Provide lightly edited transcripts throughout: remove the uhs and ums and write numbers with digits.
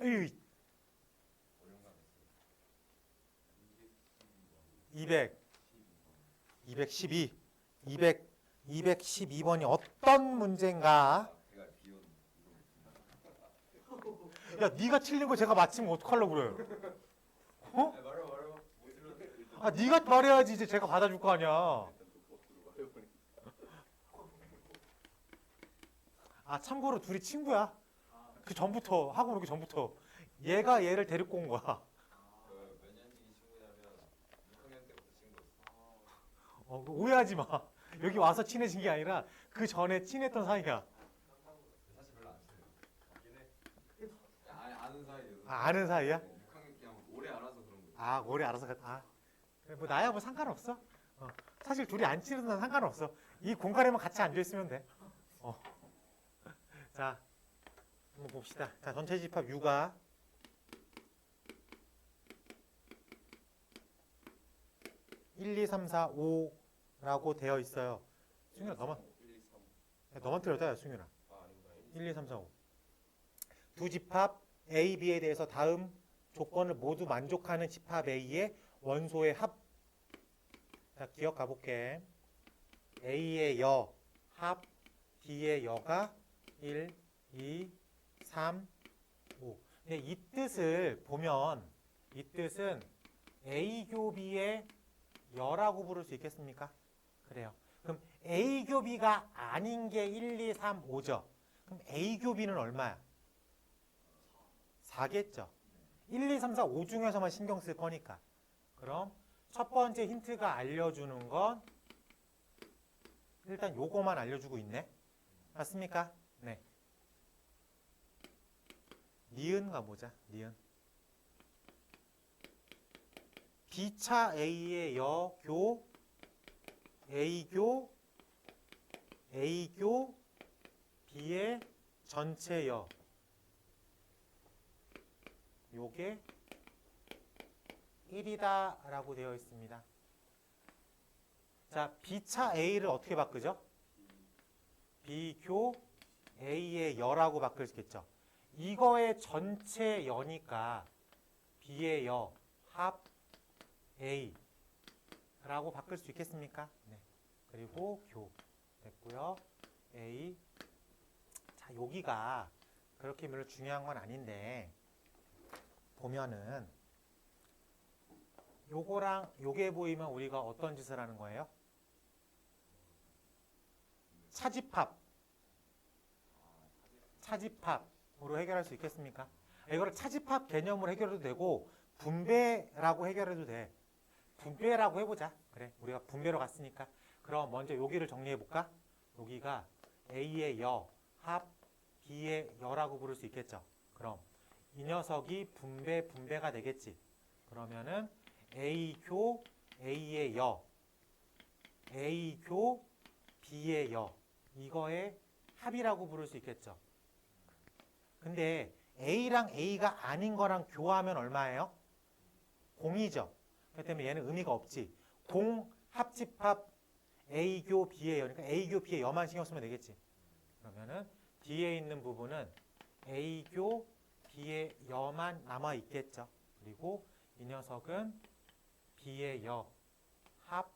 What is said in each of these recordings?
으이, 200, 212, 212번이 어떤 문제인가? 야, 네가 틀린 거 제가 맞히면 어떡하려고 그래요? 어? 아, 네가 말해야지 이제 제가 받아줄 거 아니야. 아, 참고로 둘이 친구야. 그 전부터, 학원 오기 전부터. 얘가 얘를 데리고 온 거야. 몇 년지기 친구냐면 6학년 때부터 친구였어. 오해하지 마. 여기 와서 친해진 게 아니라 그 전에 친했던 사이야. 사실 별로 안 친해요. 맞긴 해. 아는 사이에서. 아, 아는 사이야? 6학년 그냥 오래 알아서 그런 거지. 아, 오래 알아서 아. 그래, 뭐 나야 뭐 상관없어. 사실 둘이 안 친해도 난 상관없어. 이 공간에만 같이 앉아 있으면 돼. 자, 한번 봅시다. 자, 전체 집합 U가 1, 2, 3, 4, 5라고 되어 있어요. 승윤아, 너만 틀렸다, 승윤아. 1, 2, 3, 4, 5. 두 집합 A, B에 대해서 다음 조건을 모두 만족하는 집합 A의 원소의 합. 자, 기억 가볼게. A의 여, 합, B의 여가 1, 2, 3, 5. 근데 이 뜻을 보면, 이 뜻은 A 교비의 여라고 부를 수 있겠습니까? 그래요. 그럼 A 교비가 아닌 게 1, 2, 3, 5죠. 그럼 A 교비는 얼마야? 4겠죠. 1, 2, 3, 4, 5 중에서만 신경 쓸 거니까. 그럼 첫 번째 힌트가 알려주는 건 일단 요거만 알려주고 있네. 맞습니까? 네. 니은 가보자. 니은. B차 A의 여교, A교, A교, B의 전체 여. 요게 1이다 라고 되어 있습니다. 자, B차 A를 어떻게 바꾸죠? B교 A의 여라고 바꾸겠죠. 이거의 전체 여니까 B의 여, 합 A 라고 바꿀 수 있겠습니까? 네. 그리고 교 됐고요. A. 자, 여기가 그렇게 별로 중요한 건 아닌데 보면은 요거랑 요게 보이면 우리가 어떤 짓을 하는 거예요? 차집합으로 해결할 수 있겠습니까? 이거를 차집합 개념으로 해결해도 되고 분배라고 해결해도 돼. 분배라고 해보자. 그래, 우리가 분배로 갔으니까. 그럼 먼저 여기를 정리해볼까? 여기가 A의 여, 합 B의 여라고 부를 수 있겠죠. 그럼 이 녀석이 분배가 되겠지. 그러면은 A교 A의 여, A교 B의 여, 이거의 합이라고 부를 수 있겠죠. 근데 A랑 A가 아닌 거랑 교하면 얼마예요? 0이죠. 그렇기 때문에 얘는 의미가 없지. 공 합집합 A교 B의 여니까 A교 B의 여만 신경 쓰면 되겠지. 그러면은 뒤에 있는 부분은 A교 B의 여만 남아 있겠죠. 그리고 이 녀석은 B의 여, 합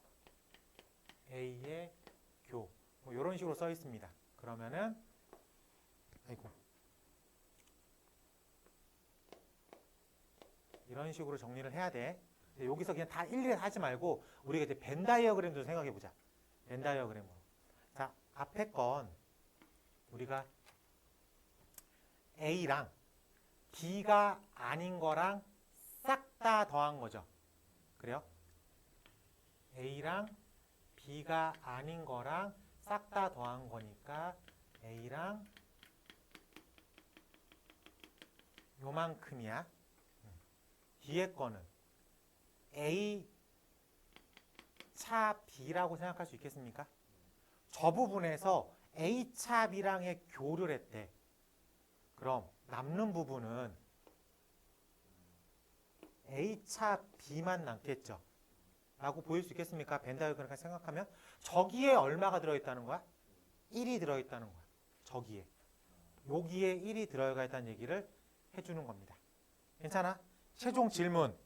A의 교. 뭐 이런 식으로 써 있습니다. 그러면은 아이고. 이런 식으로 정리를 해야 돼. 여기서 그냥 다 일일이 하지 말고 우리가 이제 벤 다이어그램도 생각해 보자. 벤 다이어그램으로. 자, 앞에 건 우리가 A랑 B가 아닌 거랑 싹 다 더한 거죠. 그래요? A랑 B가 아닌 거랑 싹 다 더한 거니까 A랑 요만큼이야. 뒤에 거는 A 차 B라고 생각할 수 있겠습니까? 저 부분에서 A 차 B랑의 교를 했대. 그럼 남는 부분은 A 차 B만 남겠죠. 라고 보일 수 있겠습니까? 벤 다이어그램을 생각하면 저기에 얼마가 들어있다는 거야? 1이 들어있다는 거야. 저기에. 여기에 1이 들어가 있다는 얘기를 해주는 겁니다. 괜찮아? 최종 질문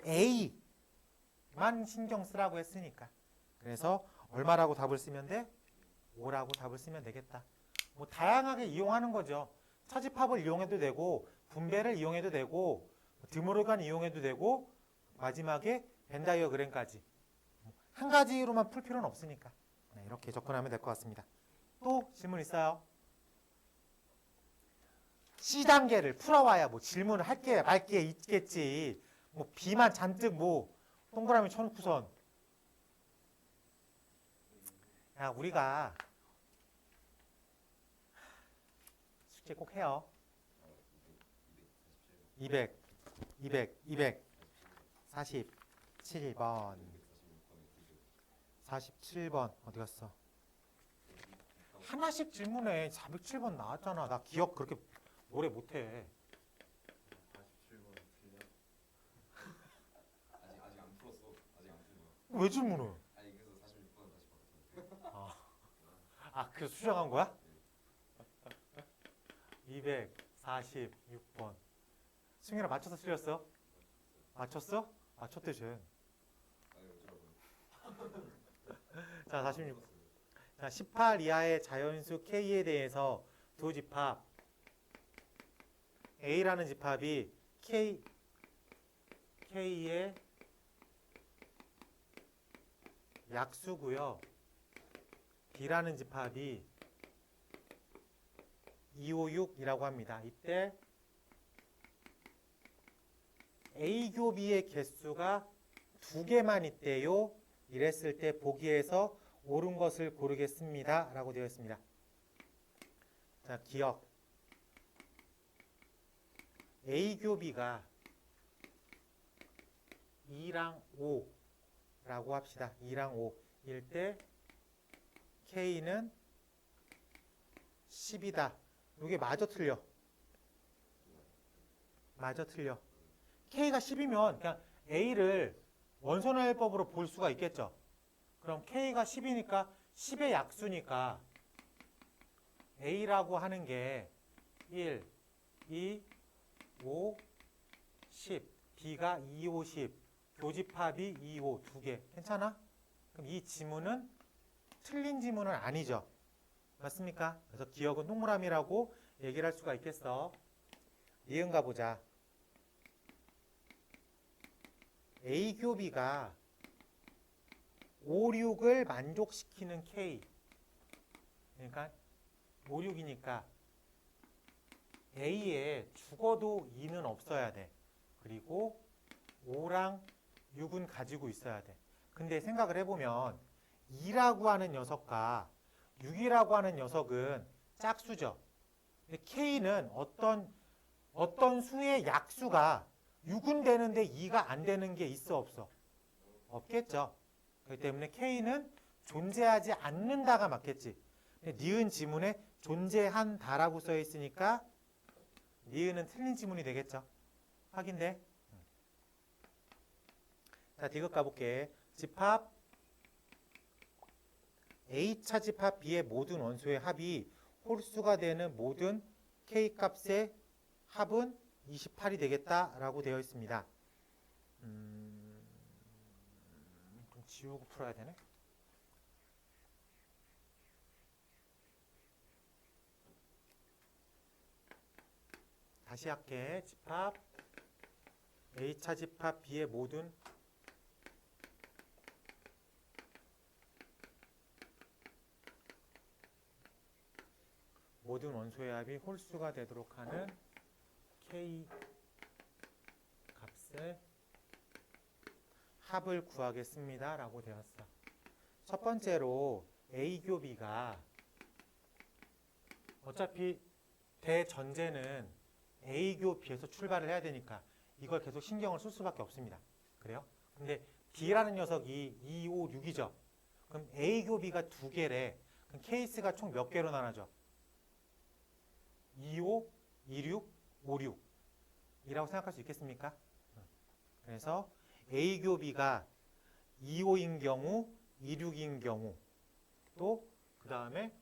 A만 신경 쓰라고 했으니까. 그래서 얼마라고 답을 쓰면 돼? 5라고 답을 쓰면 되겠다. 뭐 다양하게 이용하는 거죠. 차집합을 이용해도 되고 분배를 이용해도 되고 드모르간 이용해도 되고 마지막에 벤 다이어그램까지 한 가지로만 풀 필요는 없으니까 이렇게 접근하면 될 것 같습니다. 또 질문 있어요? C단계를 풀어와야 뭐 질문을 할게 말게 있겠지. 뭐 B만 잔뜩 뭐 동그라미 쳐놓고선 야 우리가 숙제 꼭 해요. 247번 47번 어디 갔어? 하나씩 질문해. 407번 나왔잖아. 나 기억 그렇게 오래 못해. 47번 틀려? 아직 안 풀었어. 아직 안 푼 거야. 왜 질문을? 아니 그래서 46번은 다시 바꿨어. 그 수정한 거야? 246번. 승현아 맞춰서 틀렸어? 맞췄어? 맞췄대 쟤. 아니 어쩌라고요? 자 46. 자 18 이하의 자연수 K에 대해서 두 집합 A라는 집합이 K의 약수고요. B라는 집합이 256이라고 합니다. 이때 A 교비의 개수가 2개만 있대요. 이랬을 때 보기에서 옳은 것을 고르겠습니다. 라고 되어 있습니다. 자, 기억. A 교비가 2랑 5라고 합시다. 2랑 5일 때 K는 10이다. 이게 마저 틀려. 마저 틀려. K가 10이면 그냥 A를 원소날법으로 볼 수가 있겠죠. 그럼 K가 10이니까 10의 약수니까 A라고 하는 게 1, 2, 5, 10. B가 2, 5, 10. 교집합이 2, 5, 두 개. 괜찮아? 그럼 이 지문은 틀린 지문은 아니죠. 맞습니까? 그래서 기억은 동그라미라고 얘기를 할 수가 있겠어. 니은 가보자. A 교비가 5, 6을 만족시키는 K. 그러니까 5, 6이니까 A에 죽어도 2는 없어야 돼. 그리고 5랑 6은 가지고 있어야 돼. 근데 생각을 해보면 2라고 하는 녀석과 6이라고 하는 녀석은 짝수죠. 근데 K는 어떤 수의 약수가 6은 되는데 2가 안 되는 게 있어 없어? 없겠죠. 그렇기 때문에 K는 존재하지 않는다가 맞겠지. 니은 지문에 존재한다라고 써 있으니까 니은은 틀린 지문이 되겠죠. 확인돼? 자, 디귿 가볼게. 집합 A차 집합 B의 모든 원소의 합이 홀수가 되는 모든 K 값의 합은 28이 되겠다라고 되어 있습니다. 좀 지우고 풀어야 되네. 다시 할게. 집합 A차 집합 B의 모든 원소의 합이 홀수가 되도록 하는 K 값의 합을 구하겠습니다. 라고 되었어. 첫 번째로 A 교비가 어차피 대전제는 A 교비에서 출발을 해야 되니까 이걸 계속 신경을 쓸 수밖에 없습니다. 그래요? 근데 B라는 녀석이 2, 5, 6이죠. 그럼 A 교비가 2개래. 그럼 케이스가 총 몇 개로 나눠져? 25, 26, 56 이라고 생각할 수 있겠습니까? 그래서 A 교비가 25인 경우, 26인 경우 또 그 다음에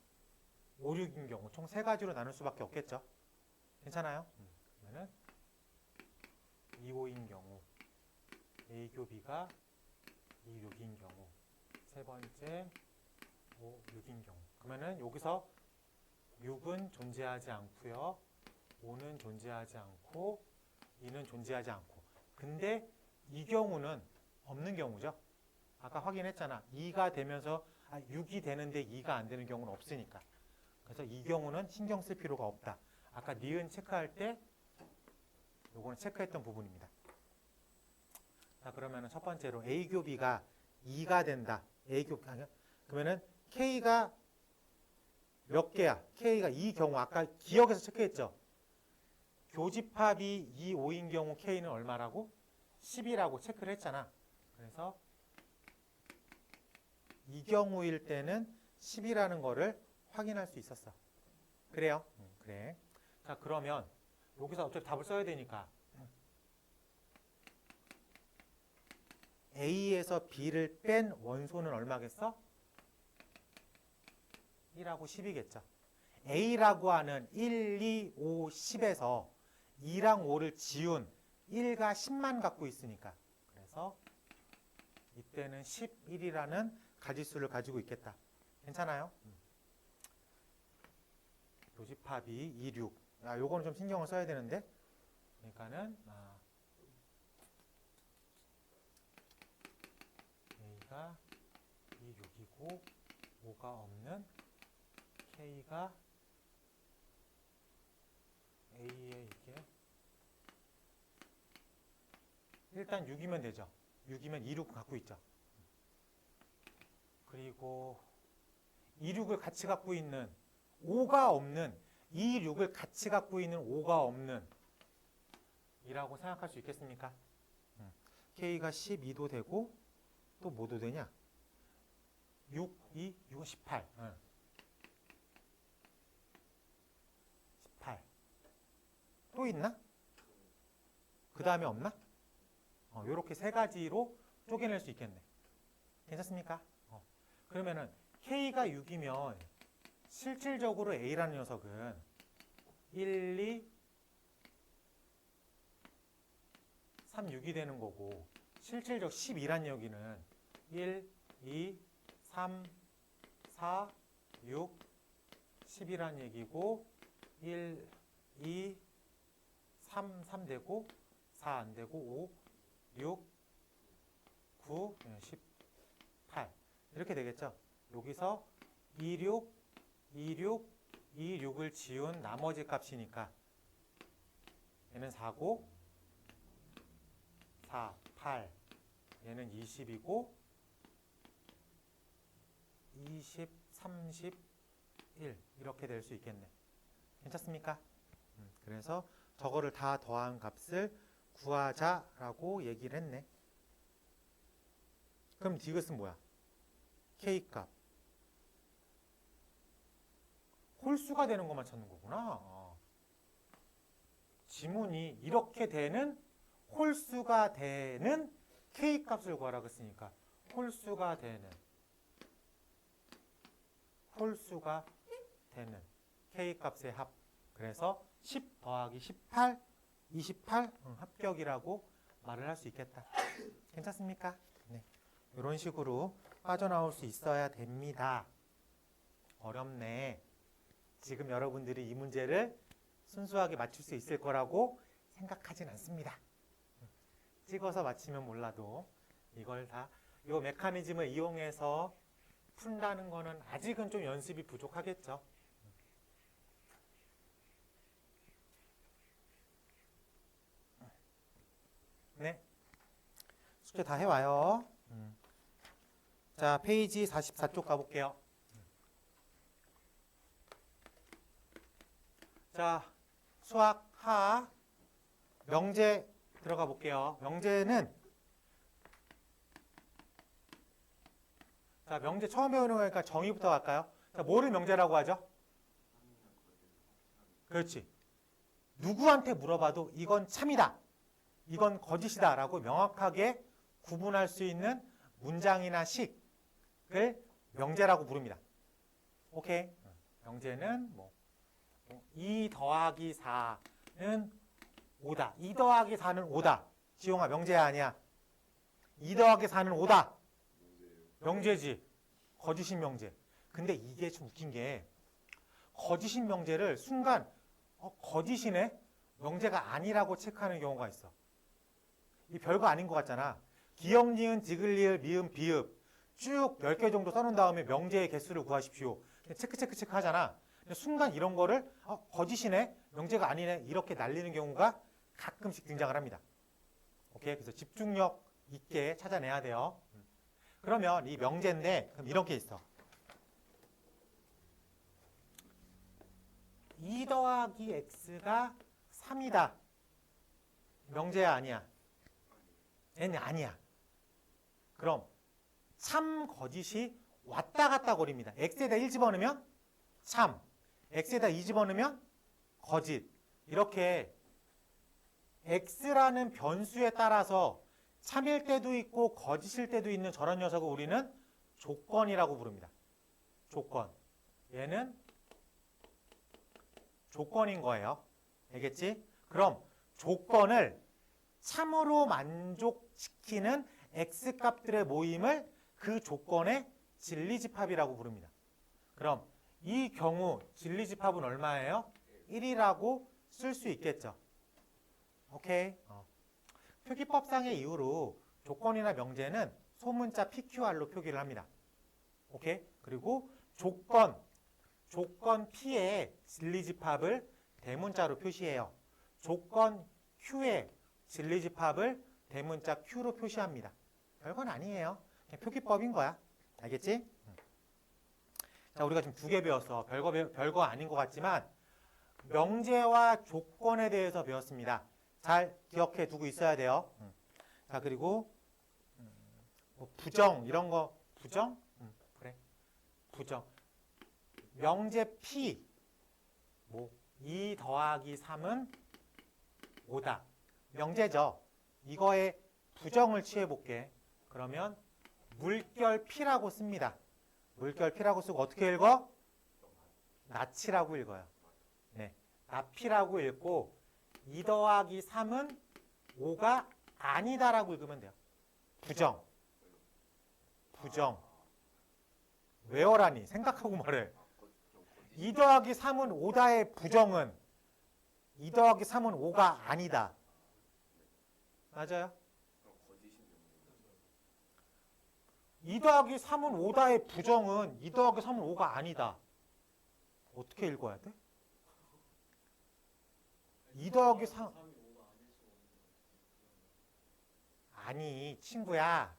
56인 경우 총 세 가지로 나눌 수밖에 없겠죠. 괜찮아요? 그러면은 2, 5인 경우, A 교비가 2, 6인 경우, 세 번째 5, 6인 경우. 그러면은 여기서 6은 존재하지 않고요. 5는 존재하지 않고 2는 존재하지 않고. 근데 이 경우는 없는 경우죠. 아까 확인했잖아. 2가 되면서 6이 되는데 2가 안 되는 경우는 없으니까. 그래서 이 경우는 신경 쓸 필요가 없다. 아까 니은 체크할 때 요거는 체크했던 부분입니다. 자, 그러면은 첫 번째로 A 교비가 2가 된다. A 교비 그러면은 K가 몇 개야? K가 이 경우 아까 기억에서 체크했죠. 교집합이 2, 5인 경우 K는 얼마라고? 10이라고 체크를 했잖아. 그래서 이 경우일 때는 10이라는 거를 확인할 수 있었어. 그래요? 그래. 자, 그러면 여기서 어차피 답을 써야 되니까 A에서 B를 뺀 원소는 얼마겠어? 1하고 10이겠죠. A라고 하는 1, 2, 5, 10에서 2랑 5를 지운 1과 10만 갖고 있으니까. 그래서 이때는 11이라는 가지수를 가지고 있겠다. 괜찮아요? 교집합이 2, 6. 요거는 좀 신경을 써야 되는데. 그러니까는 A가 2, 6이고 5가 없는 K가 A에 이게 일단 6이면 되죠. 6이면 2, 6 갖고 있죠. 그리고 2, 6을 같이 갖고 있는 5가 없는 2, 6을 같이 갖고 있는 5가 없는 이라고 생각할 수 있겠습니까? K가 12도 되고 또 뭐도 되냐? 6, 2, 6은 18. 18. 또 있나? 그 다음에 없나? 요렇게 세 가지로 쪼개낼 수 있겠네. 괜찮습니까? 그러면은 K가 6이면 실질적으로 A라는 녀석은 1, 2, 3, 6이 되는 거고 실질적 12란 여기는 1, 2, 3, 4, 6, 10이란 얘기고 1, 2, 3 되고 4 안 되고 5, 6, 9, 18 이렇게 되겠죠. 여기서 26, 26, 26을 지운 나머지 값이니까 얘는 4고 4, 8 얘는 20이고 20, 31 이렇게 될 수 있겠네. 괜찮습니까? 그래서 저거를 다 더한 값을 구하자라고 얘기를 했네. 그럼 이것은 뭐야? K값. 홀수가 되는 것만 찾는 거구나. 지문이 이렇게 되는 홀수가 되는 K값을 구하라고 했으니까 홀수가 되는 K값의 합. 그래서 10 더하기 18, 28 합격이라고 말을 할 수 있겠다. 괜찮습니까? 네. 이런 식으로 빠져나올 수 있어야 됩니다. 어렵네. 지금 여러분들이 이 문제를 순수하게 맞출 수 있을 거라고 생각하진 않습니다. 찍어서 맞히면 몰라도 이걸 다 이 메커니즘을 이용해서 푼다는 거는 아직은 좀 연습이 부족하겠죠. 네. 숙제 다 해와요. 자, 페이지 44쪽 가볼게요. 자, 수학 하 명제 들어가 볼게요. 명제는 자, 명제 처음 배우는 거니까 정의부터 갈까요? 자, 뭐를 명제라고 하죠? 그렇지. 누구한테 물어봐도 이건 참이다. 이건 거짓이다 라고 명확하게 구분할 수 있는 문장이나 식을 명제라고 부릅니다. 오케이. 명제는 2 더하기 4는 5다. 2 더하기 4는 5다. 지용아 명제야 아니야? 2 더하기 4는 5다. 명제지. 거짓인 명제. 근데 이게 좀 웃긴 게 거짓인 명제를 순간 거짓이네? 명제가 아니라고 체크하는 경우가 있어. 이 별거 아닌 것 같잖아. 기역, 니은, 디귿, 리을, 미음, 비읍 쭉 10개 정도 써놓은 다음에 명제의 개수를 구하십시오. 체크 하잖아. 근데 순간 이런 거를 거짓이네? 명제가 아니네? 이렇게 날리는 경우가 가끔씩 등장을 합니다. 오케이? 그래서 집중력 있게 찾아내야 돼요. 그러면 이 명제인데 그럼 이런 게 있어. 2 더하기 x가 3이다. 명제야 아니야? 얘는 아니야. 그럼 참 거짓이 왔다 갔다 거립니다. x에다 1 집어넣으면 참, x에다 2 집어넣으면 거짓. 이렇게 x라는 변수에 따라서 참일 때도 있고 거짓일 때도 있는 저런 녀석을 우리는 조건이라고 부릅니다. 조건. 얘는 조건인 거예요. 알겠지? 그럼 조건을 참으로 만족시키는 x값들의 모임을 그 조건의 진리집합이라고 부릅니다. 그럼 이 경우 진리집합은 얼마예요? 1이라고 쓸 수 있겠죠. 오케이? 표기법상의 이유로 조건이나 명제는 소문자 PQR로 표기를 합니다. 오케이? 그리고 조건 P의 진리집합을 대문자로 표시해요. 조건 Q의 진리집합을 대문자 Q로 표시합니다. 별건 아니에요. 그냥 표기법인 거야. 알겠지? 자, 우리가 지금 2개 배웠어. 별거 아닌 것 같지만 명제와 조건에 대해서 배웠습니다. 잘 기억해 두고 있어야 돼요. 자, 그리고 뭐 부정 이런 거 부정? 그래. 부정. 명제 P 2 더하기 3은 5다. 명제죠. 이거에 부정을 취해 볼게. 그러면 물결 P라고 씁니다. 물결 P라고 쓰고 어떻게 읽어? 낫이라고 읽어요. 네, 낫이라고 읽고 2 더하기 3은 5가 아니다라고 읽으면 돼요. 부정. 외워라니. 생각하고 말해. 2 더하기 3은 5다의 부정은 2 더하기 3은 5가 아니다. 맞아요? 2 더하기 3은 5다의 부정은 2 더하기 3은 5가 아니다. 어떻게 읽어야 돼? 2 더하기 3 아니 친구야,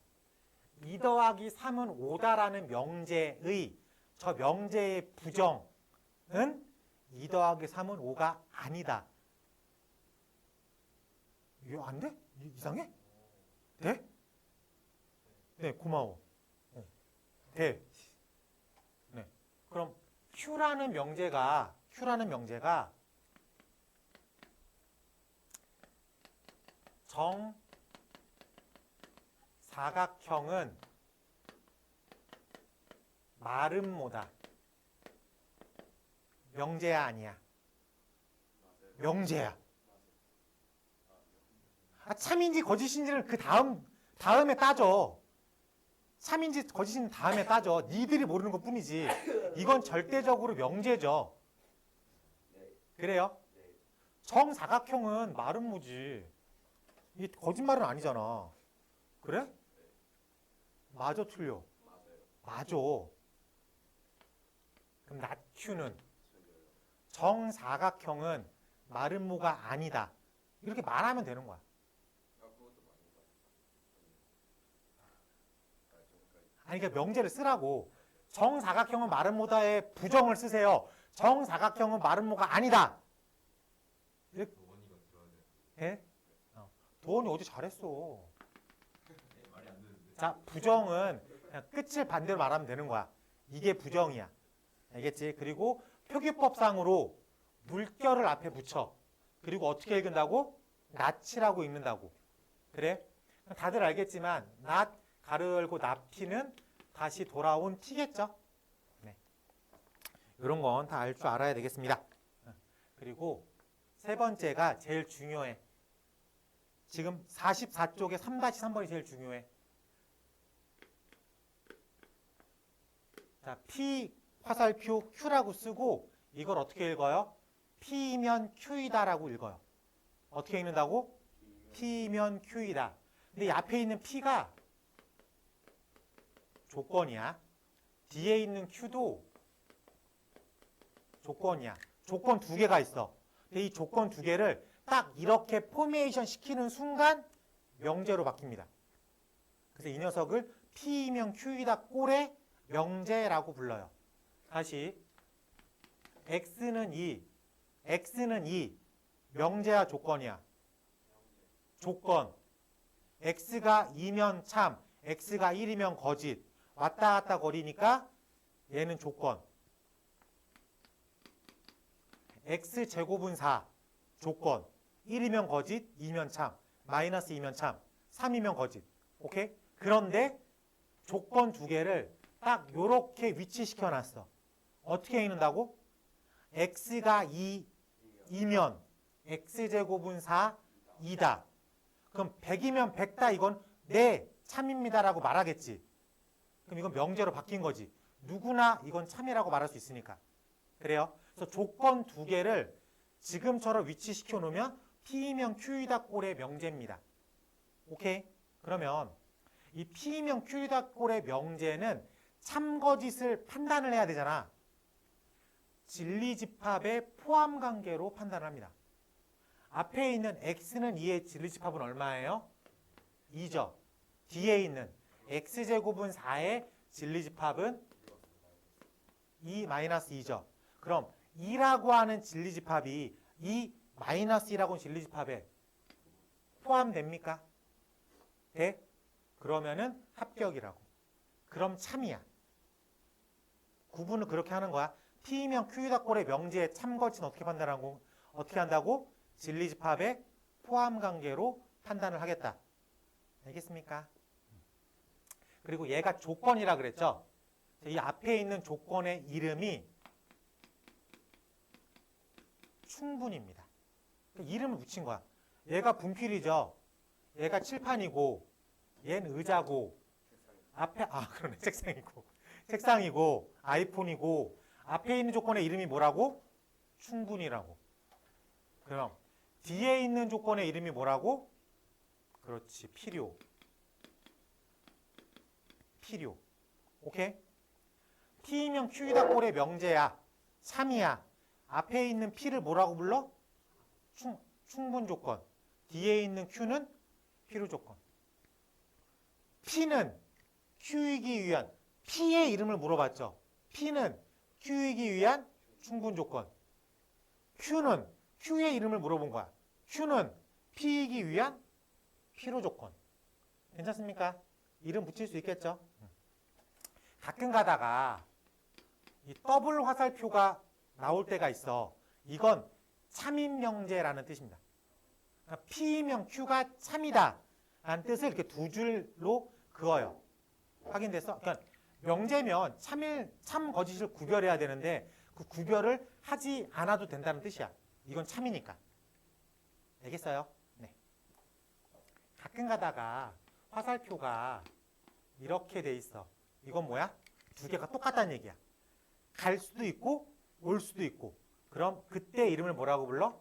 2 더하기 3은 5다라는 명제의 저 명제의 부정은 2 더하기 3은 5가 아니다. 이거 안 돼? 이상해? 돼? 네, 고마워. 돼. 네. 그럼 Q라는 명제가 정사각형은 마름모다. 명제야 아니야? 명제야. 참인지 거짓인지는 그 다음에 따져. 참인지 거짓인지 다음에 따져. 니들이 모르는 것 뿐이지. 이건 절대적으로 명제죠. 그래요? 정사각형은 마름모지. 이게 거짓말은 아니잖아. 그래? 맞아, 틀려? 맞아. 그럼 낫큐는 정사각형은 마름모가 아니다. 이렇게 말하면 되는 거야. 아니, 그러니까 명제를 쓰라고. 정사각형은 마름모다의 부정을 쓰세요. 정사각형은 마름모가 아니다. 예? 도원이 어제 잘했어. 자, 부정은 그냥 끝을 반대로 말하면 되는 거야. 이게 부정이야. 알겠지? 그리고 표기법상으로 물결을 앞에 붙여. 그리고 어떻게 읽는다고? 낫이라고 읽는다고. 그래? 다들 알겠지만 낫 가로 열고 납티는 다시 돌아온 티겠죠? 네. 이런 건 다 알 줄 알아야 되겠습니다. 그리고 세 번째가 제일 중요해. 지금 44쪽에 3-3번이 제일 중요해. 자, P 화살표 Q라고 쓰고 이걸 어떻게 읽어요? P면 Q이다라고 읽어요. 어떻게 읽는다고? P면 Q이다. 근데 이 앞에 있는 P가 조건이야. 뒤에 있는 Q도 조건이야. 조건 두 개가 있어. 근데 이 조건 두 개를 딱 이렇게 포메이션 시키는 순간 명제로 바뀝니다. 그래서 이 녀석을 P면 Q이다 꼴의 명제라고 불러요. 다시 X는 2, X는 2, 명제야 조건이야. 조건. X가 2면 참, X가 1이면 거짓. 왔다 갔다 거리니까 얘는 조건. X제곱은 4, 조건. 1이면 거짓, 2면 참, 마이너스 2면 참, 3이면 거짓. 오케이? 그런데 조건 두 개를 딱 요렇게 위치시켜 놨어. 어떻게 읽는다고? X가 2면 X제곱은 4, 2다. 그럼 100이면 100다 이건 네, 참입니다라고 말하겠지. 그럼 이건 명제로 바뀐 거지. 누구나 이건 참이라고 말할 수 있으니까. 그래요? 그래서 조건 두 개를 지금처럼 위치시켜 놓으면 P면 Q이다 꼴의 명제입니다. 오케이? 그러면 이 P면 Q이다 꼴의 명제는 참거짓을 판단을 해야 되잖아. 진리집합의 포함관계로 판단을 합니다. 앞에 있는 X는 2의 진리집합은 얼마예요? 2죠. 뒤에 있는 X제곱은 4의 진리집합은 2-2죠. 그럼 2라고 하는 진리집합이 2-2라고 하는 진리집합에 포함됩니까? 돼? 그러면은 합격이라고. 그럼 참이야. 구분을 그렇게 하는 거야. P면 Q이다 꼴의 명제의 참거짓은 어떻게 판단하고 어떻게 한다고? 진리집합의 포함관계로 판단을 하겠다. 알겠습니까? 그리고 얘가 조건이라 그랬죠. 이 앞에 있는 조건의 이름이 충분입니다. 이름을 붙인 거야. 얘가 분필이죠. 얘가 칠판이고 얘는 의자고 앞에 그러네 책상이고 아이폰이고 앞에 있는 조건의 이름이 뭐라고? 충분이라고. 그럼 뒤에 있는 조건의 이름이 뭐라고? 그렇지, 필요. 오케이? P면 Q이다 꼴의 명제야. 참이야. 앞에 있는 P를 뭐라고 불러? 충분 조건. 뒤에 있는 Q는 필요 조건. P는 Q이기 위한 P의 이름을 물어봤죠. P는 Q이기 위한 충분 조건. Q는 Q의 이름을 물어본 거야. Q는 P이기 위한 필요 조건. 괜찮습니까? 이름 붙일 수 있겠죠? 가끔 가다가 이 더블 화살표가 나올 때가 있어. 이건 참인 명제라는 뜻입니다. 그러니까 P면 Q가 참이다 라는 뜻을 이렇게 두 줄로 그어요. 확인됐어? 그러니까 명제면 참 거짓을 구별해야 되는데 그 구별을 하지 않아도 된다는 뜻이야. 이건 참이니까. 알겠어요? 네. 가끔 가다가 화살표가 이렇게 돼 있어. 이건 뭐야? 두 개가 똑같다는 얘기야. 갈 수도 있고 올 수도 있고. 그럼 그때 이름을 뭐라고 불러?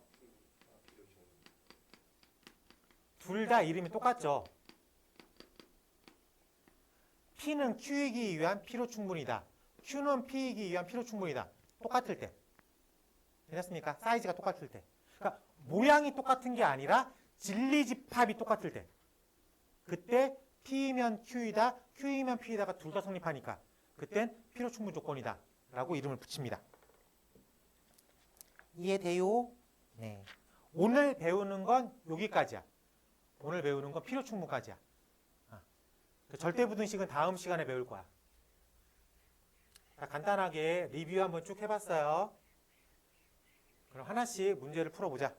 둘 다 이름이 똑같죠. P는 Q이기 위한 필요 충분이다. Q는 P이기 위한 필요 충분이다. 똑같을 때. 괜찮습니까? 사이즈가 똑같을 때. 그러니까 모양이 똑같은 게 아니라 진리집합이 똑같을 때. 그때 P면 Q이다, Q이면 P이다가 둘 다 성립하니까 그땐 필요 충분 조건이다 라고 이름을 붙입니다. 이해돼요? 네. 오늘 배우는 건 여기까지야. 오늘 배우는 건 필요 충분까지야. 절대부등식은 다음 시간에 배울 거야. 자, 간단하게 리뷰 한번 쭉 해봤어요. 그럼 하나씩 문제를 풀어보자.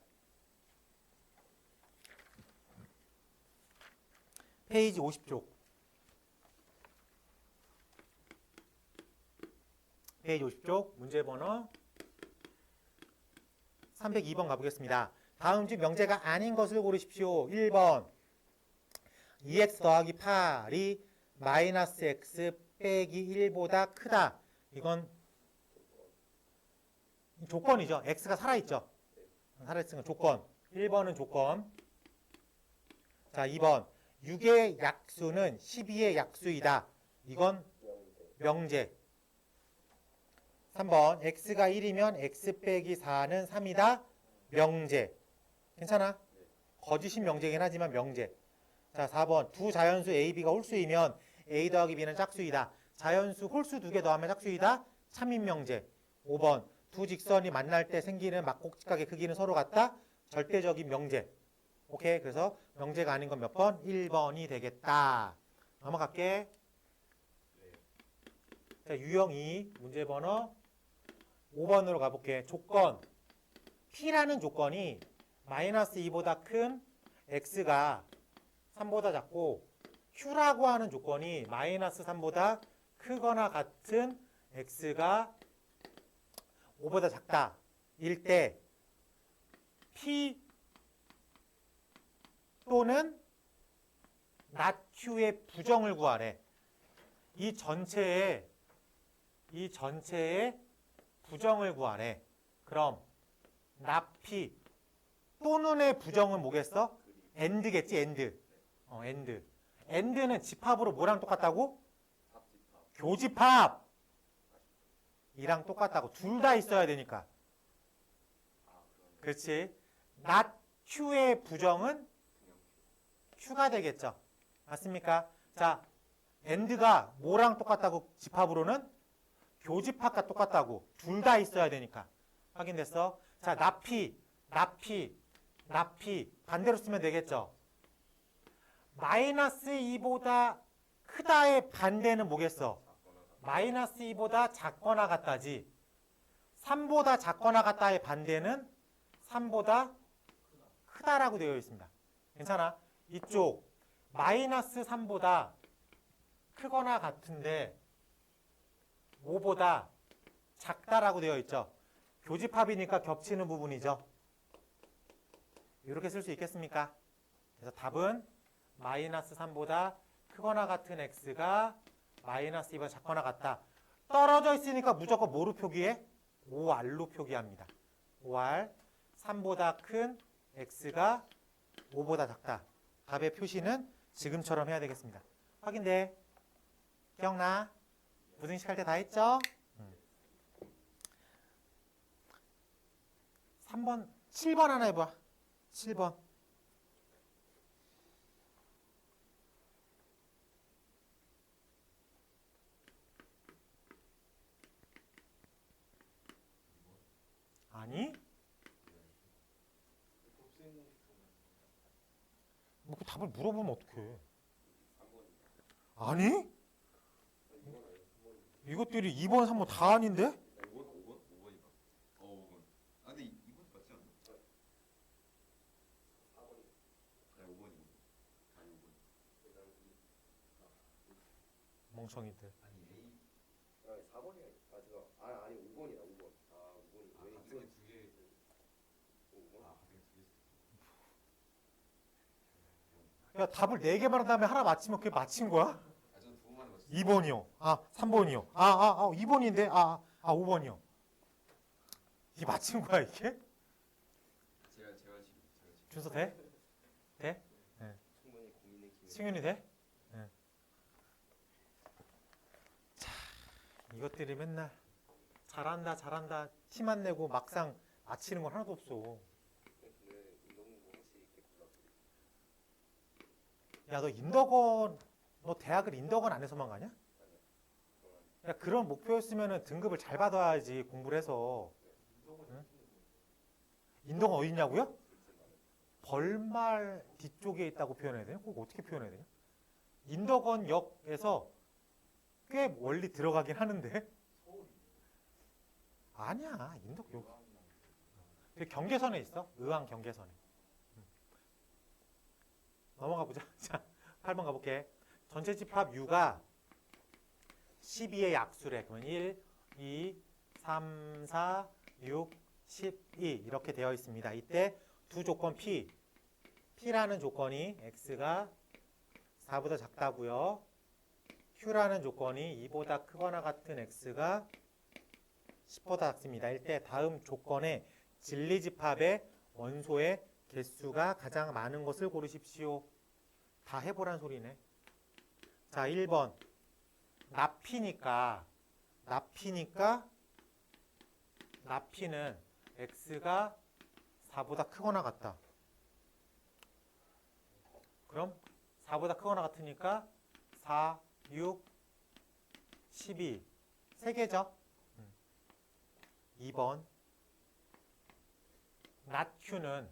페이지 50쪽. 페이지 50쪽 문제 번호 302번 가보겠습니다. 다음 중 명제가 아닌 것을 고르십시오. 1번 2x 더하기 8이 마이너스 x 빼기 1보다 크다. 이건 조건이죠. x가 살아있죠. 살아있으면 조건. 1번은 조건. 자, 2번 6의 약수는 12의 약수이다. 이건 명제. 3번 x가 1이면 x 빼기 4는 3이다. 명제. 괜찮아? 거짓인 명제긴 하지만 명제. 자, 4번 두 자연수 a, b가 홀수이면 a 더하기 b는 짝수이다. 자연수 홀수 두 개 더하면 짝수이다. 참인 명제. 5번 두 직선이 만날 때 생기는 막곡직각의 크기는 서로 같다. 절대적인 명제. 오케이. 그래서 명제가 아닌 건 몇 번? 1번이 되겠다. 넘어갈게. 자, 유형 2 문제 번호 5번으로 가볼게. 조건. P라는 조건이 마이너스 2보다 큰 X가 3보다 작고 Q라고 하는 조건이 마이너스 3보다 크거나 같은 X가 5보다 작다. 일 때 P 또는 not Q의 부정을 구하래. 이 전체의 부정을 구하래. 그럼 not P 또는의 부정은 뭐겠어? and겠지, and. and. and는 집합으로 뭐랑 똑같다고? 교집합. 이랑 똑같다고. 둘 다 있어야 되니까. 그렇지. not Q의 부정은 Q가 되겠죠. 맞습니까? 자, and가 뭐랑 똑같다고 집합으로는? 교집합과 똑같다고. 둘 다 있어야 되니까. 확인됐어? 자, 나피 반대로 쓰면 되겠죠. 마이너스 2보다 크다의 반대는 뭐겠어? 마이너스 2보다 작거나 같다지. 3보다 작거나 같다의 반대는 3보다 크다라고 되어 있습니다. 괜찮아? 이쪽 마이너스 3보다 크거나 같은데 5보다 작다라고 되어 있죠. 교집합이니까 겹치는 부분이죠. 이렇게 쓸 수 있겠습니까? 그래서 답은 마이너스 3보다 크거나 같은 x가 마이너스 2보다 작거나 같다. 떨어져 있으니까 무조건 뭐로 표기해? 5r로 표기합니다. 5r 3보다 큰 x가 5보다 작다. 답의 표시는 지금처럼 해야 되겠습니다. 확인돼? 기억나? 부등식 할 때 다 했죠? 3번, 7번 하나 해봐. 7번. 아니? 뭐 그 답을 물어보면 어떡해. 아니? 이것들이 2번, 3번 다 아닌데? 5번인가? 5번. 아 근데 2번 맞지 않나? 네, 5번이고. 아니 5번. 멍청이들. 아니 A. 4번이 아니 5번이다 5번. 5번이. 아 갑자기 두 개. 5번. 갑자기 두 개. 야, 답을 4개 말한 다음에 하나 맞히면 그게 맞힌 거야? 저는 두 번만에 맞췄어요. 2번이요. 3번이요. 2번인데? 5번이요. 이게 맞힌 거야, 이게? 제가 지금 준서 돼? 돼? 충분히 고민의 기회. 승윤이 돼? 네. 자, 이것들이 맨날 잘한다 티 안 내고 막상 맞히는 건 하나도 없어. 근데 운동부 확실히 이렇게 골랐거든. 야, 너 인덕원, 너 대학을 인덕원 안에서만 가냐? 야, 그런 목표였으면 등급을 잘 받아야지, 공부를 해서. 응? 인덕원 어디 있냐고요? 벌말 뒤쪽에 있다고 표현해야 되냐? 그거 어떻게 표현해야 되냐? 인덕원역에서 꽤 멀리 들어가긴 하는데. 아니야, 인덕역. 경계선에 있어. 의왕 경계선에. 넘어가 보자. 자, 8번 가볼게. 전체 집합 U가 12의 약수래. 그러면 1, 2, 3, 4, 6, 12 이렇게 되어 있습니다. 이때 두 조건 P. P라는 조건이 x가 4보다 작다고요. Q라는 조건이 2보다 크거나 같은 x가 10보다 작습니다. 일 때 다음 조건의 진리집합의 원소의 개수가 가장 많은 것을 고르십시오. 다 해보란 소리네. 자, 1번. 납피니까 납피는 x가 4보다 크거나 같다. 그럼 4보다 크거나 같으니까 4, 6, 12. 3개죠? 2번. 낫q는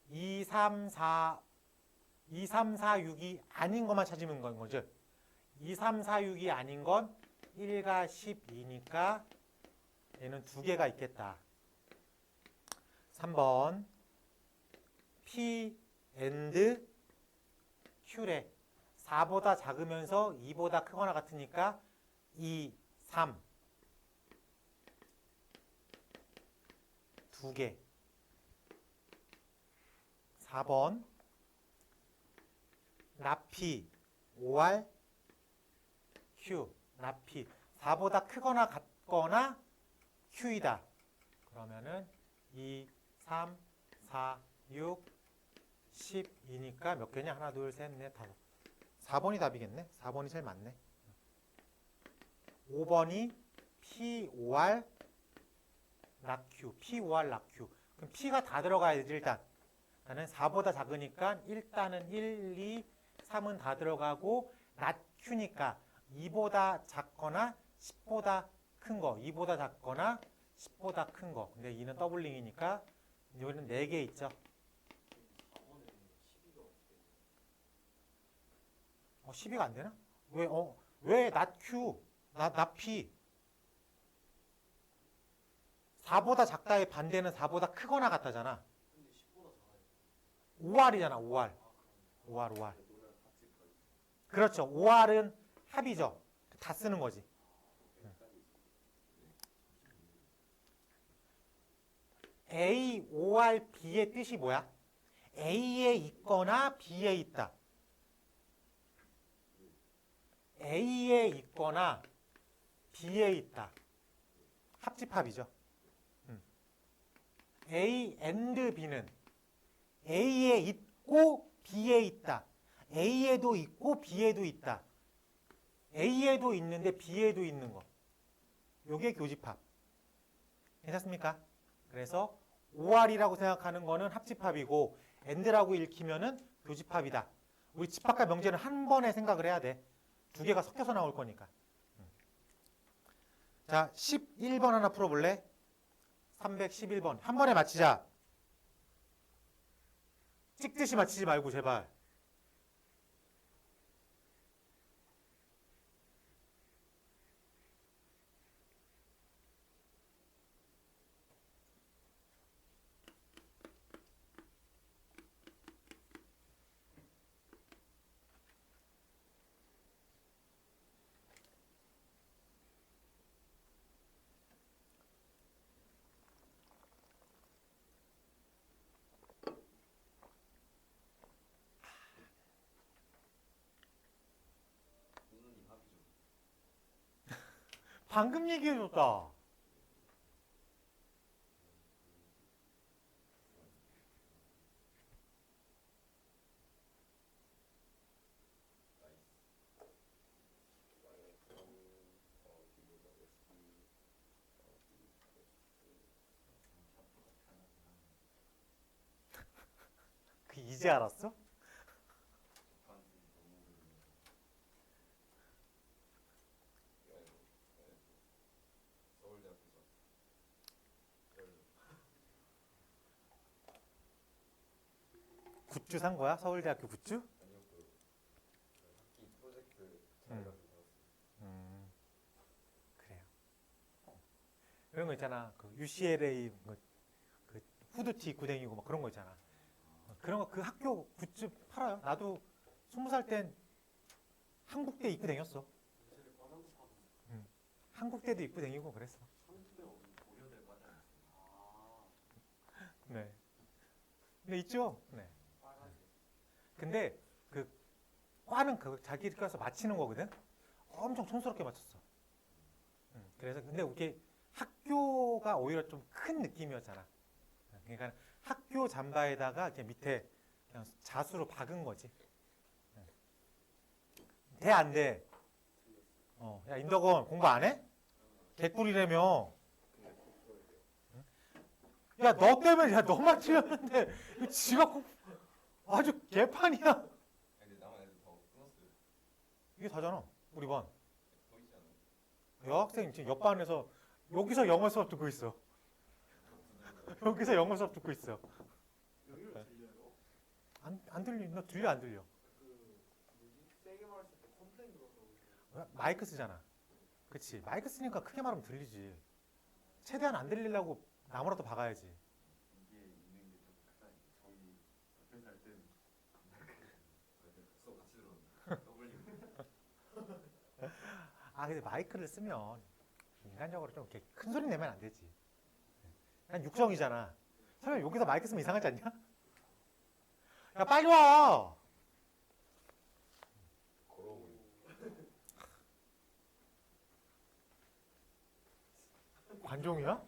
2, 3, 4, 6이 아닌 것만 찾으면 건 거죠. 2, 3, 4, 6이 아닌 건 1과 12니까 얘는 두 개가 있겠다. 3번. P and Q래. 4보다 작으면서 2보다 크거나 같으니까 2, 3. 두 개. 4번. 납피 OR Q. 납피 4보다 크거나 같거나 Q이다. 그러면은 2, 3, 4, 6, 12니까 몇 개냐? 하나, 둘, 셋, 넷, 다섯. 4번이 답이겠네. 4번이 제일 많네. 5번이 P, OR, 락Q. P, OR, 락Q. 그럼 P가 다 들어가야 되지 일단. 나는 4보다 작으니까 일단은 1, 2, 3은 다 들어가고 락Q니까 2보다 작거나 10보다 큰 거. 2보다 작거나 10보다 큰 거. 근데 2는 더블링이니까 여기는 4개 있죠. 12가 안 되나? 왜 낫Q, 낫P? 4보다 작다의 반대는 4보다 크거나 같다잖아. 5R이잖아, 5R. 5R. 그렇죠. 5R은 합이죠. 다 쓰는 거지. A, OR, B의 뜻이 뭐야? A에 있거나 B에 있다. A에 있거나 B에 있다. 합집합이죠. A and B는 A에 있고 B에 있다. A에도 있고 B에도 있다. A에도 있는데 B에도 있는 거. 요게 교집합. 괜찮습니까? 그래서 OR이라고 생각하는 거는 합집합이고 AND라고 읽히면은 교집합이다. 우리 집합과 명제는 한 번에 생각을 해야 돼. 두 개가 섞여서 나올 거니까. 자, 11번 하나 풀어볼래? 311번. 한 번에 맞히자. 찍듯이 맞히지 말고 제발. 방금 얘기해줬다. 그 이제 알았어? 굿즈 산 거야? 서울대학교 굿즈? 아니요, 그 학기 프로젝트 자료가 그래요. 이런 거 있잖아. 그 UCLA 그 후드티 입고 다니고 막 그런 거 있잖아. 그런 거 그 학교 굿즈 팔아요. 나도 20살 땐 한국대 입고 다녔어. 한국대도 입고 다니고 그랬어. 네. 네, 있죠. 네. 근데 그 과는 그 자기 껴서 맞히는 거거든. 엄청 촌스럽게 맞췄어. 그래서 근데 이게 학교가 오히려 좀 큰 느낌이었잖아. 그러니까 학교 잠바에다가 이렇게 밑에 그냥 자수로 박은 거지. 돼, 안 돼? 야, 인덕원 공부 안 해? 개꿀이라며. 야, 너 때문에, 야, 너만 틀렸는데, 이거 지가 아주 개판이야. 근데 남은 애들 더 끊었어요. 이게 다잖아, 우리 반. 보이지 않아요? 여학생 지금 옆반에서 여기서 영어 수업 듣고 있어. 여기서 영어 수업 듣고 있어. 여기로 들려요? 안 들리? 너 들려, 안 들려? 그 뭐지? 세게 말했을 때 컴플레인 들어서 마이크 쓰잖아. 그치? 마이크 쓰니까 크게 말하면 들리지. 최대한 안 들리려고 나무라도 박아야지. 이게 있는 게 좀 약간 저희 옆에서 할 때는 수업 같이 들었는데 떠올리고 근데 마이크를 쓰면 인간적으로 좀 이렇게 큰 소리 내면 안 되지. 난 육성이잖아. 설마 여기서 마이크 쓰면 이상하지 않냐? 야, 빨리 와! 걸어오고 관종이야?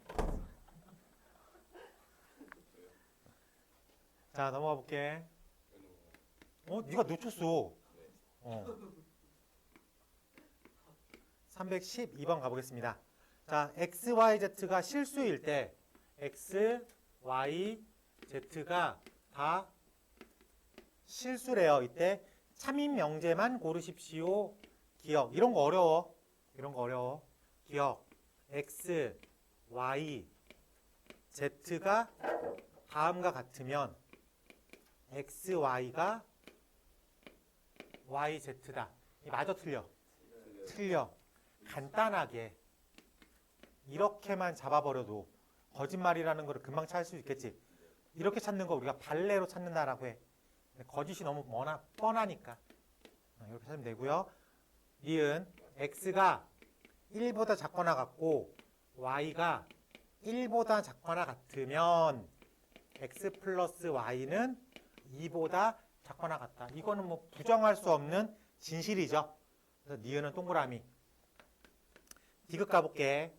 자, 넘어가 볼게. 네가 놓쳤어. 312번 가보겠습니다. 자, x, y, z가 실수일 때 x, y, z가 다 실수래요. 이때 참인 명제만 고르십시오. 기억. 이런 거 어려워. 기억. x, y, z가 다음과 같으면 x, y가 y, z다. 이 마저 틀려. 간단하게 이렇게만 잡아버려도 거짓말이라는 걸 금방 찾을 수 있겠지. 이렇게 찾는 거 우리가 발레로 찾는다라고 해. 근데 거짓이 너무 뻔하니까 이렇게 찾으면 되고요. 니은 x가 1보다 작거나 같고 y가 1보다 작거나 같으면 x 플러스 y는 2보다 작거나 같다. 이거는 뭐 부정할 수 없는 진실이죠. 그래서 니은은 동그라미. 디귿 가볼게.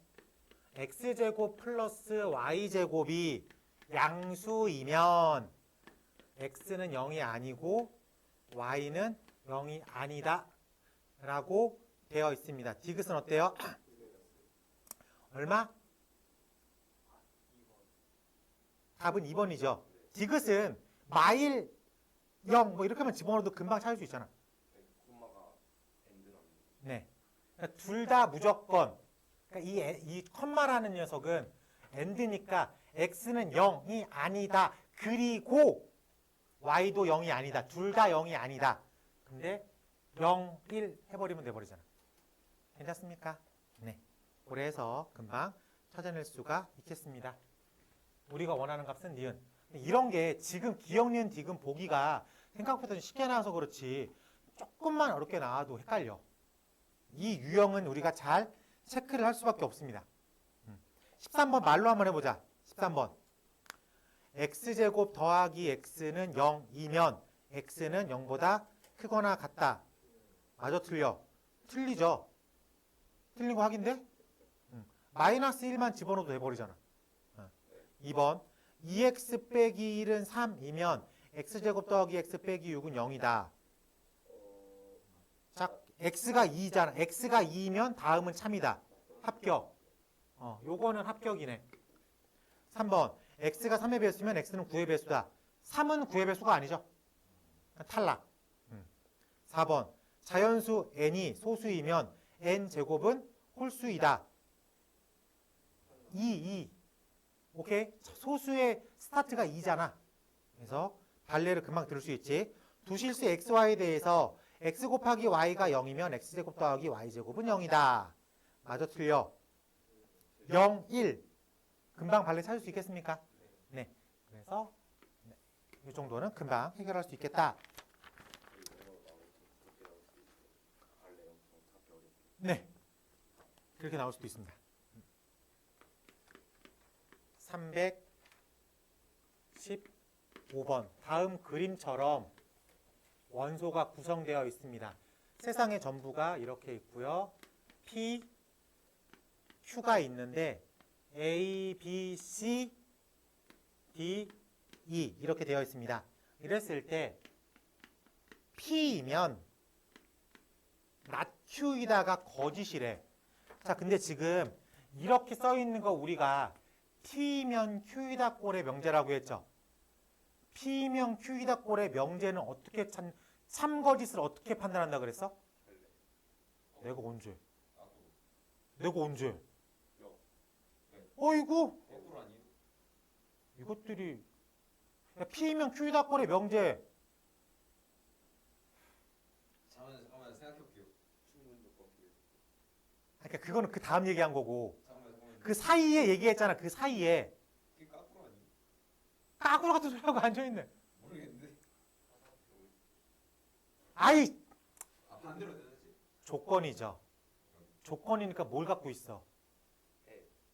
x제곱 플러스 y제곱이 양수이면 x는 0이 아니고 y는 0이 아니다 라고 되어 있습니다. 디귿은 어때요? 얼마? 답은 2번이죠. 디귿은 마일 0 뭐 이렇게만 집어넣어도 금방 찾을 수 있잖아. 콤마가 엔드랍니다. 네. 둘 다 무조건. 그러니까 이 컴마라는 녀석은 end니까 x는 0이 아니다. 그리고 y도 0이 아니다. 둘 다 0이 아니다. 근데 0, 1 해버리면 돼버리잖아. 괜찮습니까? 네. 그래서 금방 찾아낼 수가 있겠습니다. 우리가 원하는 값은 니은. 이런 게 지금 기억, 니은, 디귿 보기가 생각보다 쉽게 나와서 그렇지 조금만 어렵게 나와도 헷갈려. 이 유형은 우리가 잘 체크를 할 수밖에 없습니다. 13번 말로 한번 해보자. 13번. x제곱 더하기 x는 0이면 x는 0보다 크거나 같다. 맞아, 틀려? 틀리죠. 틀린 거 확인돼? 마이너스 1만 집어넣어도 돼버리잖아. 2번. 2x 빼기 1은 3이면 x제곱 더하기 x 빼기 6은 0이다. 자, x가 2잖아. x가 2면 다음은 참이다. 합격. 요거는 합격이네. 3번. x가 3의 배수면 x는 9의 배수다. 3은 9의 배수가 아니죠. 탈락. 4번. 자연수 n이 소수이면 n제곱은 홀수이다. 2. 오케이? 소수의 스타트가 2잖아. 그래서 발레를 금방 들을 수 있지. 두 실수 xy에 대해서 x 곱하기 y가 0이면 x제곱 더하기 y제곱은 0이다. 맞아, 틀려? 0, 1. 금방 발레 찾을 수 있겠습니까? 네. 그래서 이 정도는 금방 해결할 수 있겠다. 네. 그렇게 나올 수도 있습니다. 313번 5번. 다음 그림처럼 원소가 구성되어 있습니다. 세상의 전부가 이렇게 있고요. P, Q가 있는데 A, B, C, D, E 이렇게 되어 있습니다. 이랬을 때 P이면 낫Q이다가 거짓이래. 자, 근데 지금 이렇게 써 있는 거 우리가 T면 Q이다 꼴의 명제라고 했죠. P면 Q이다 꼴의 명제는 어떻게 참거짓을 어떻게 판단한다 그랬어? 내가 언제? 내가 언제? 어이구 거꾸로 아니에요? 이것들이 야, P면 Q이다 꼴의 명제 잠깐만 생각해볼게요. 그러니까 그거는 그 다음 얘기한 거고 잠깐만. 그 사이에 얘기했잖아. 그 사이에 그게 거꾸로 아니에요? 까꾸로 같은 소리하고 앉아있네. 모르겠는데. 아이 아 반대로 되는지. 조건이죠. 조건이니까 뭘 갖고 있어?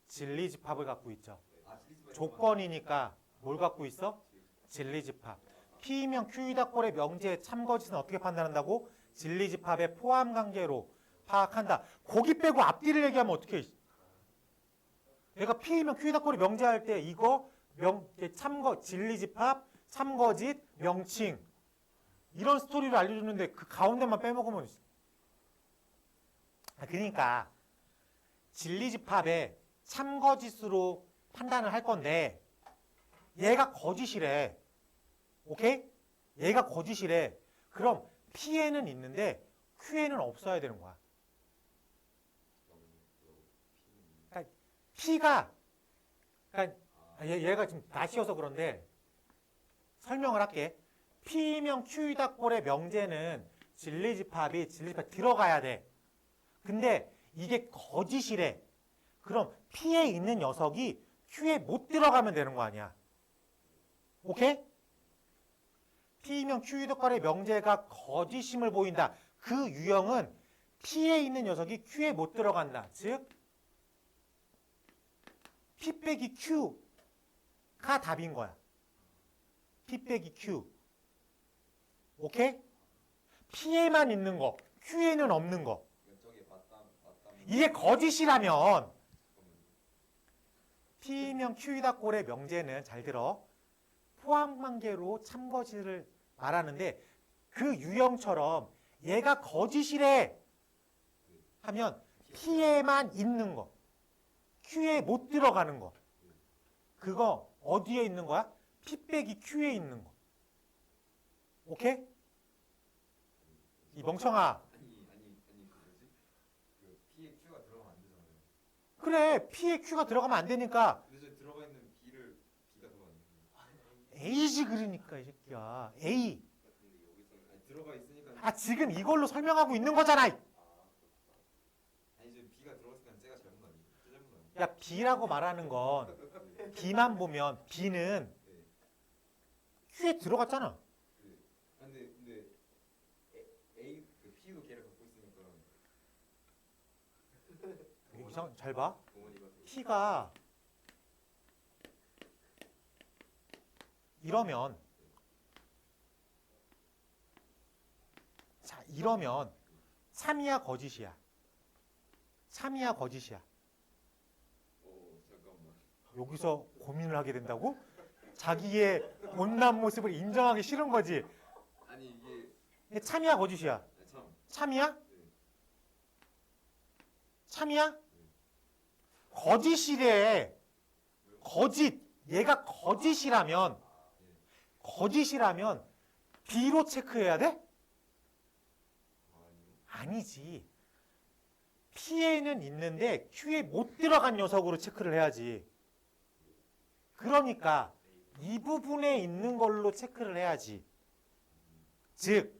진리집합을 갖고 있죠. 아 진리집합. 조건이니까 뭘 갖고 있어? 진리집합. P면 Q이다 꼴의 명제의 참거짓은 어떻게 판단한다고? 진리집합의 포함관계로 파악한다. 거기 빼고 앞뒤를 얘기하면 어떻게 해? 내가 P면 Q이다 꼴의 명제할 때 이거 진리집합, 참거짓, 명칭 이런 스토리를 알려주는데 그 가운데만 빼먹으면 그러니까 진리집합의 참거짓으로 판단을 할 건데 얘가 거짓이래. 오케이? 얘가 거짓이래. 그럼 P에는 있는데 Q에는 없어야 되는 거야. 그러니까 P가 그러니까 얘가 지금 다시어서 그런데 설명을 할게. P면 Q이다 꼴의 명제는 진리집합이 들어가야 돼. 근데 이게 거짓이래. 그럼 P에 있는 녀석이 Q에 못 들어가면 되는 거 아니야. 오케이? P면 Q이다 꼴의 명제가 거짓임을 보인다. 그 유형은 P에 있는 녀석이 Q에 못 들어간다. 즉 P 빼기 Q가 답인 거야. P 빼기 Q. 오케이? P에만 있는 거, Q에는 없는 거. 저게 맞다. 이게 거짓이라면 P면 Q이다 꼴의 명제는 잘 들어. 포함관계로 참거짓을 말하는데 그 유형처럼 얘가 거짓이래 하면 P에만 있는 거, Q에 못 들어가는 거. 그거 어디에 있는 거야? P 빼기 Q에 있는 거. 오케이? 이 멍청아. 아니 그 뭐지? 그 P에 Q가 들어가면 안 되잖아요. 그래, P에 Q가 들어가면 안 되니까 근데 저 들어가 있는 B가 들어가는 A지 그러니까 이 새끼야. A. 근데 여기서 아니 들어가 있으니까. 아 지금 이걸로 설명하고 있는 거잖아. 아니 지금 B가 들어갔으니까 제가 잘못 아니에요? 제 잘못 아니에요? 야 B라고 말하는 건 B만 보면 B는 Q에 들어갔잖아. 근데 A 그 P도 걔를 갖고 있으니까 이상 잘 봐. 동원이가 P가 이러면 자 이러면 참이야 거짓이야. 참이야 거짓이야. 잠깐만. 여기서 고민을 하게 된다고? 자기의 못난 모습을 인정하기 싫은 거지. 아니 이게 이게 참이야 거짓이야. 참 참이야? 참이야? 거짓이래. 거짓. 얘가 거짓이라면 B로 체크해야 돼? 아니지. P에는 있는데 Q에 못 들어간 녀석으로 체크를 해야지. 그러니까 이 부분에 있는 걸로 체크를 해야지. 즉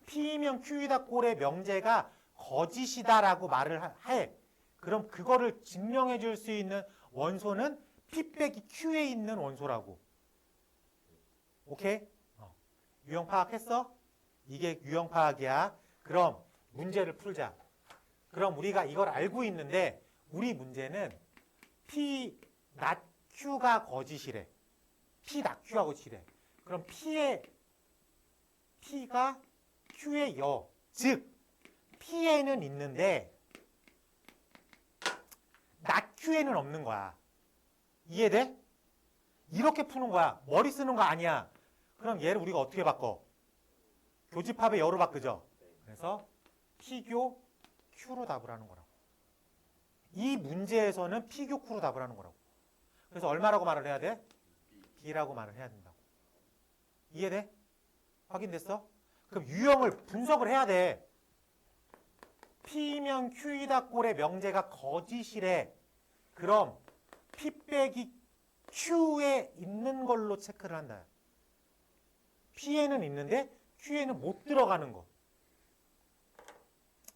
P면 Q이다 꼴의 명제가 거짓이다라고 말을 해. 그럼 그거를 증명해 줄 수 있는 원소는 P 빼기 Q에 있는 원소라고. 오케이? 유형 파악했어? 이게 유형 파악이야. 그럼 문제를 풀자. 그럼 우리가 이걸 알고 있는데 우리 문제는 P, not Q가 거짓이래. P, not Q가 거짓이래. 그럼 P가 Q의 여, 즉 P에는 있는데 not Q에는 없는 거야. 이해돼? 이렇게 푸는 거야. 머리 쓰는 거 아니야. 그럼 얘를 우리가 어떻게 바꿔? 교집합의 여로 바꾸죠. 그래서 P교 Q로 답을 하는 거라고. 이 문제에서는 P교 Q로 답을 하는 거라고. 그래서 얼마라고 말을 해야 돼? B라고 말을 해야 된다고. 이해돼? 확인됐어? 그럼 유형을 분석을 해야 돼. P면 Q이다 꼴의 명제가 거짓이래. 그럼 P 빼기 Q에 있는 걸로 체크를 한다. P에는 있는데 Q에는 못 들어가는 거.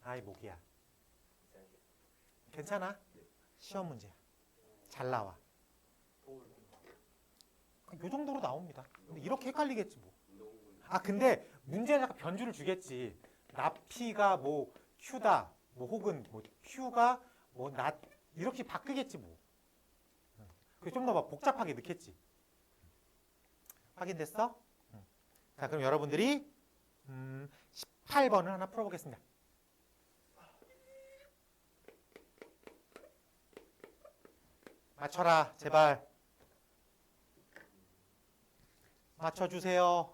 아이 목이야. 괜찮아? 시험 문제야. 잘 나와. 이 정도로 나옵니다. 근데 이렇게 헷갈리겠지 뭐. 아 근데 문제는 약간 변주를 주겠지. 나피가 뭐 Q다, 뭐 혹은 뭐 Q가 뭐 나 이렇게 바꾸겠지 뭐. 좀 더 복잡하게 넣겠지. 확인됐어? 자 그럼 여러분들이 18번을 하나 풀어보겠습니다. 맞춰라 제발. 맞춰주세요.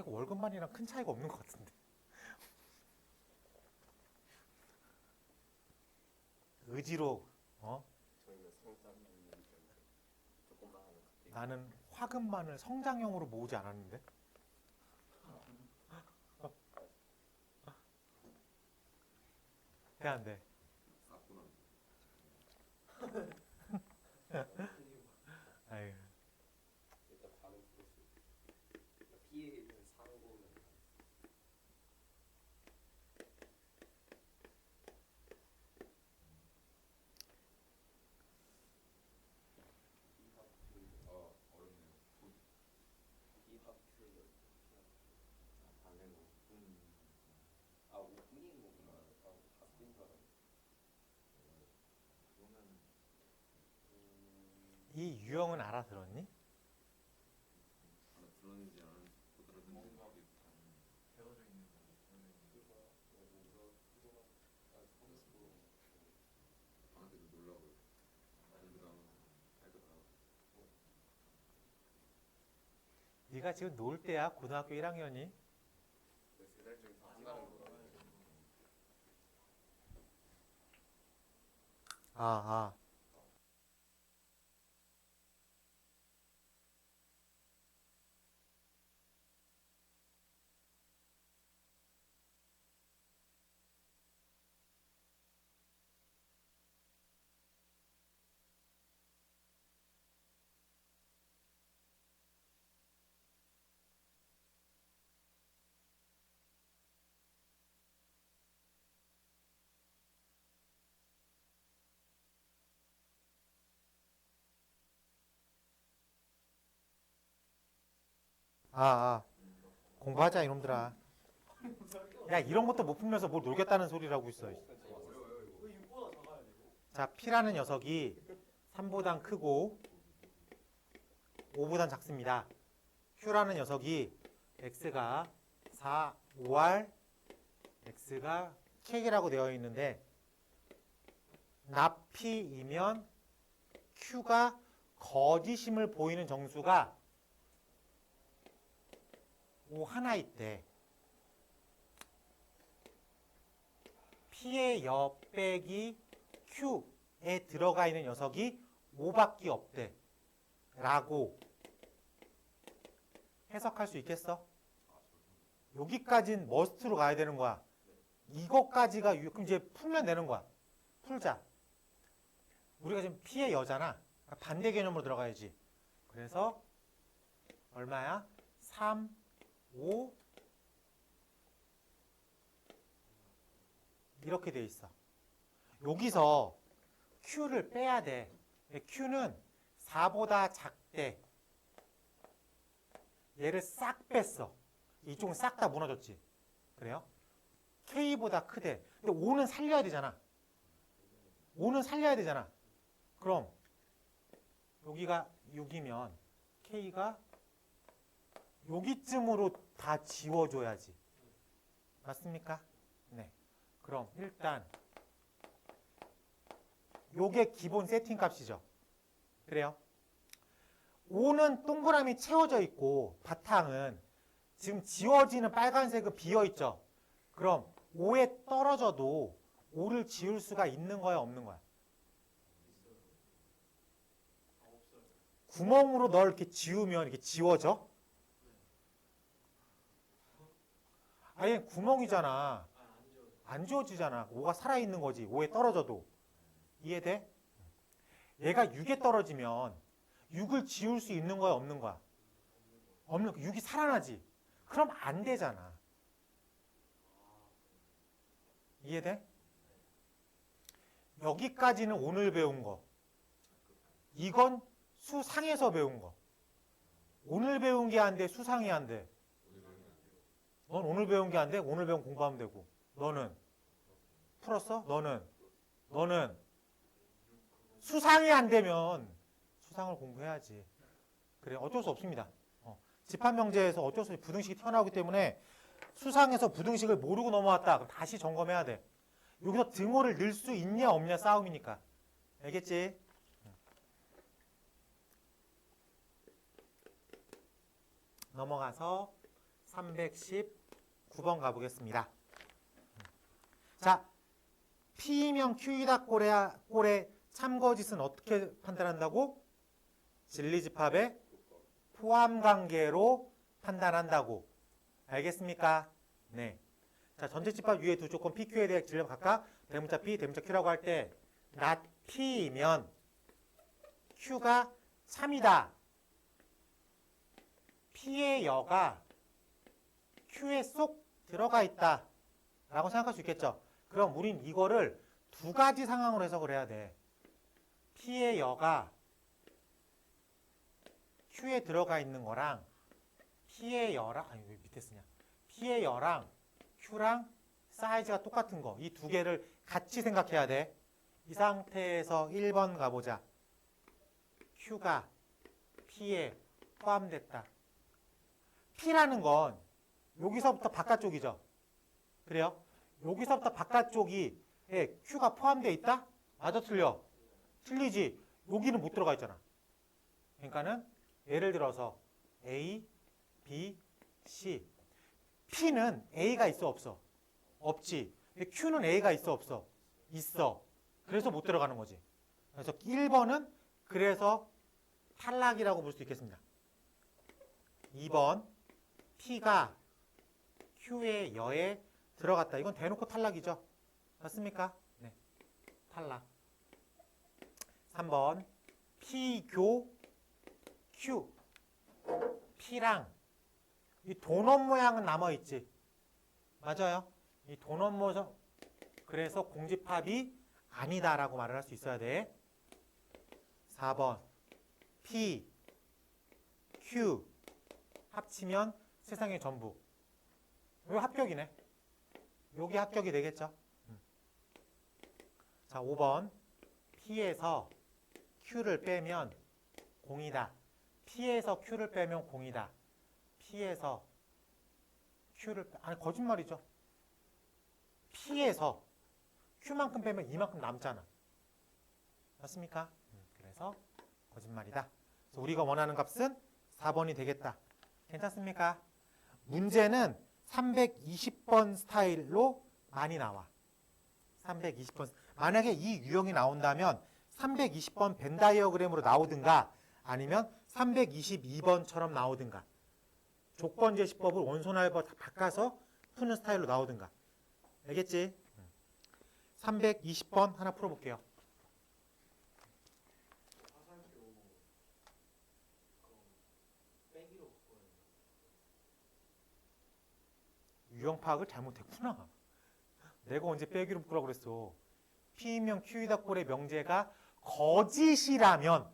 이거 월급만이랑 큰 차이가 없는 것 같은데. 의지로 저희는 성장이기 때문에 조금만 하면 그때 나는 화금만을 성장형으로 모으지 않았는데. 돼 안 돼? 아유. 일단 반응 보였어요. P에는 상고는 어렵네요. B합 반응 뿐인 거구나. 바뀐 줄 알았네. 그러면 이 유형은 알아들었니? 들었는지 안 들었는지 세워져 있는 방한테도 놀라고요. 네가 지금 놀 때야 고등학교 1학년이. 3살 중에 다 한다는 거라. 아. 공부하자 이놈들아. 야 이런 것도 못 풀면서 뭘 놀겠다는 소리라고 있어. 자 P라는 녀석이 3보단 크고 5보단 작습니다. Q라는 녀석이 X가 4, 5R, X가 K라고 되어 있는데 납P이면 Q가 거짓임을 보이는 정수가 O 하나 있대. P의 여 빼기 Q에 들어가 있는 녀석이 5밖에 없대. 라고 해석할 수 있겠어? 여기까지는 머스트로 가야 되는 거야. 이것까지가 그럼 이제 풀면 되는 거야. 풀자. 우리가 지금 P의 여잖아. 그러니까 반대 개념으로 들어가야지. 그래서 얼마야? 3, 5 이렇게 돼 있어. 여기서 Q를 빼야 돼. Q는 4보다 작대. 얘를 싹 뺐어. 이쪽은 싹 다 무너졌지. 그래요? K보다 크대. 근데 5는 살려야 되잖아. 5는 살려야 되잖아. 그럼 여기가 6이면 K가 여기쯤으로 다 지워줘야지. 맞습니까? 네. 그럼 일단 요게 기본 세팅 값이죠. 그래요? 5는 동그라미 채워져 있고 바탕은 지금 지워지는 빨간색은 비어있죠. 그럼 5에 떨어져도 5를 지울 수가 있는 거야 없는 거야? 구멍으로 널 이렇게 지우면 이렇게 지워져? 아니 구멍이잖아. 안 지워지잖아. 5가 살아있는 거지. 5에 떨어져도. 이해돼? 얘가 6에 떨어지면 6을 지울 수 있는 거야 없는 거야? 없는 거. 6이 살아나지. 그럼 안 되잖아. 이해돼? 여기까지는 오늘 배운 거. 이건 수상에서 배운 거. 오늘 배운 게 안 돼, 수상이 안 돼. 넌 오늘 배운 게 안 돼? 오늘 배운 공부하면 되고. 너는 풀었어? 너는 수상이 안 되면 수상을 공부해야지. 그래, 어쩔 수 없습니다. 집합명제에서 어쩔 수 없이 부등식이 튀어나오기 때문에 수상에서 부등식을 모르고 넘어왔다. 그럼 다시 점검해야 돼. 여기서 등호를 넣을 수 있냐 없냐 싸움이니까. 알겠지? 넘어가서 319번 가보겠습니다. 자, P이면 Q이다 꼴의 참거짓은 어떻게 판단한다고? 진리집합의 포함관계로 판단한다고. 알겠습니까? 네. 자, 전체집합 위에 두 조건 PQ에 대해 진리와 각각 대문자 P, 대문자 Q라고 할 때 not P이면 Q가 참이다. P의 여가 Q에 쏙 들어가 있다 라고 생각할 수 있겠죠. 그럼 우린 이거를 두 가지 상황으로 해석을 해야 돼. P의 여가 Q에 들어가 있는 거랑 P의 여랑 아니 왜 밑에 쓰냐. P의 여랑 Q랑 사이즈가 똑같은 거. 이 두 개를 같이 생각해야 돼. 이 상태에서 1번 가보자. Q가 P에 포함됐다. P라는 건 여기서부터 바깥쪽이죠. 그래요? 여기서부터 바깥쪽이 Q가 포함되어 있다? 맞아 틀려? 틀리지. 여기는 못 들어가 있잖아. 그러니까는 예를 들어서 A, B, C. P는 A가 있어 없어? 없지. 근데 Q는 A가 있어 없어? 있어. 그래서 못 들어가는 거지. 그래서 1번은 그래서 탈락이라고 볼 수 있겠습니다. 2번 P가 Q의 여에 들어갔다. 이건 대놓고 탈락이죠. 맞습니까? 네. 탈락. 3번 P교 Q. P랑 이 도넛 모양은 남아있지. 맞아요. 이 도넛 모양. 그래서 공집합이 아니다라고 말을 할 수 있어야 돼. 4번 P, Q 합치면 세상의 전부. 이거 합격이네. 여기 합격이 되겠죠. 자, 5번 P에서 Q를 빼면 0이다. P에서 Q를 빼면 0이다. P에서 Q를 아니 거짓말이죠. P에서 Q만큼 빼면 이만큼 남잖아. 맞습니까? 그래서 거짓말이다. 그래서 우리가 원하는 값은 4번이 되겠다. 괜찮습니까? 문제는 320번 스타일로 많이 나와. 320번. 만약에 이 유형이 나온다면 320번 벤 다이어그램으로 나오든가 아니면 322번처럼 나오든가 조건 제시법을 원소날바 다 바꿔서 푸는 스타일로 나오든가. 알겠지? 320번 하나 풀어볼게요. 화살표 빼기로 바꿔야 돼. 유형 파악을 잘못했구나. 내가 언제 빼기로 묶으라고 그랬어. P명 Q이다 꼴의 명제가 거짓이라면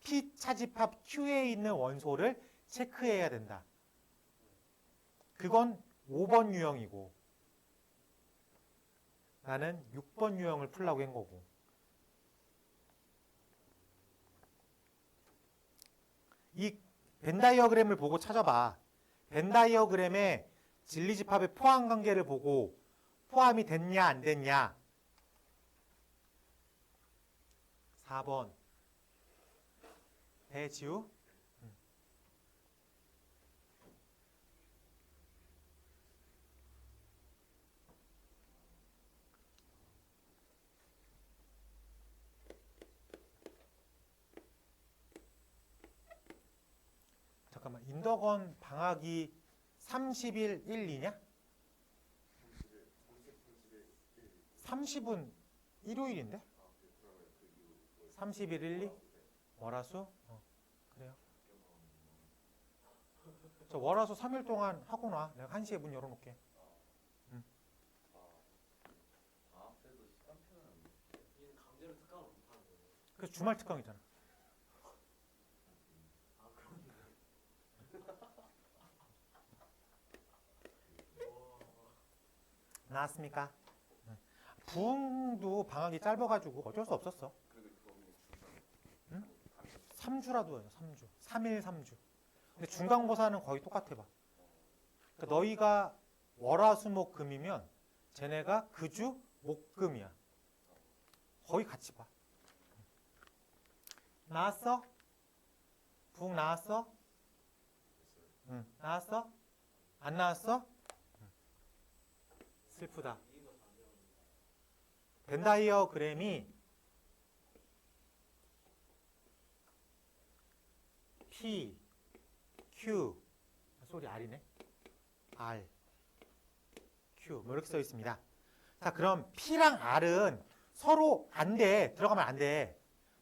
P 차집합 Q에 있는 원소를 체크해야 된다. 그건 5번 유형이고 나는 6번 유형을 풀라고 한 거고. 이 벤 다이어그램을 보고 찾아봐. 벤 다이어그램의 진리집합의 포함 관계를 보고 포함이 됐냐 안 됐냐. 4번 배지우. 잠깐만, 인덕원 방학이 30일 1, 2냐? 30은 일요일인데? 30일 1, 2? 월화수? 그래요. 저 월화수 3일 동안 하고 놔. 내가 1시에 문 열어놓게. 앞에도 시간표는 얘는 강제로 특강을 못하는 거예요. 그래서 주말 특강이잖아. 아 그러네. 나왔습니까? 부흥도 방학이 짧아가지고 어쩔 수 없었어. 그래도 그거는 응? 3주라도 해요. 3주. 3일 3주. 근데 중간고사는 거의 똑같아 봐. 그러니까 너희가 월화수목금이면 쟤네가 그주 목금이야. 거의 같이 봐. 나왔어? 부흥 나왔어? 응. 나왔어? 안 나왔어? 슬프다. 벤 다이어그램이 P, Q, 소리 R이네. R, Q 뭐 이렇게 써 있습니다. 자, 그럼 P랑 R은 서로 안 돼. 들어가면 안 돼.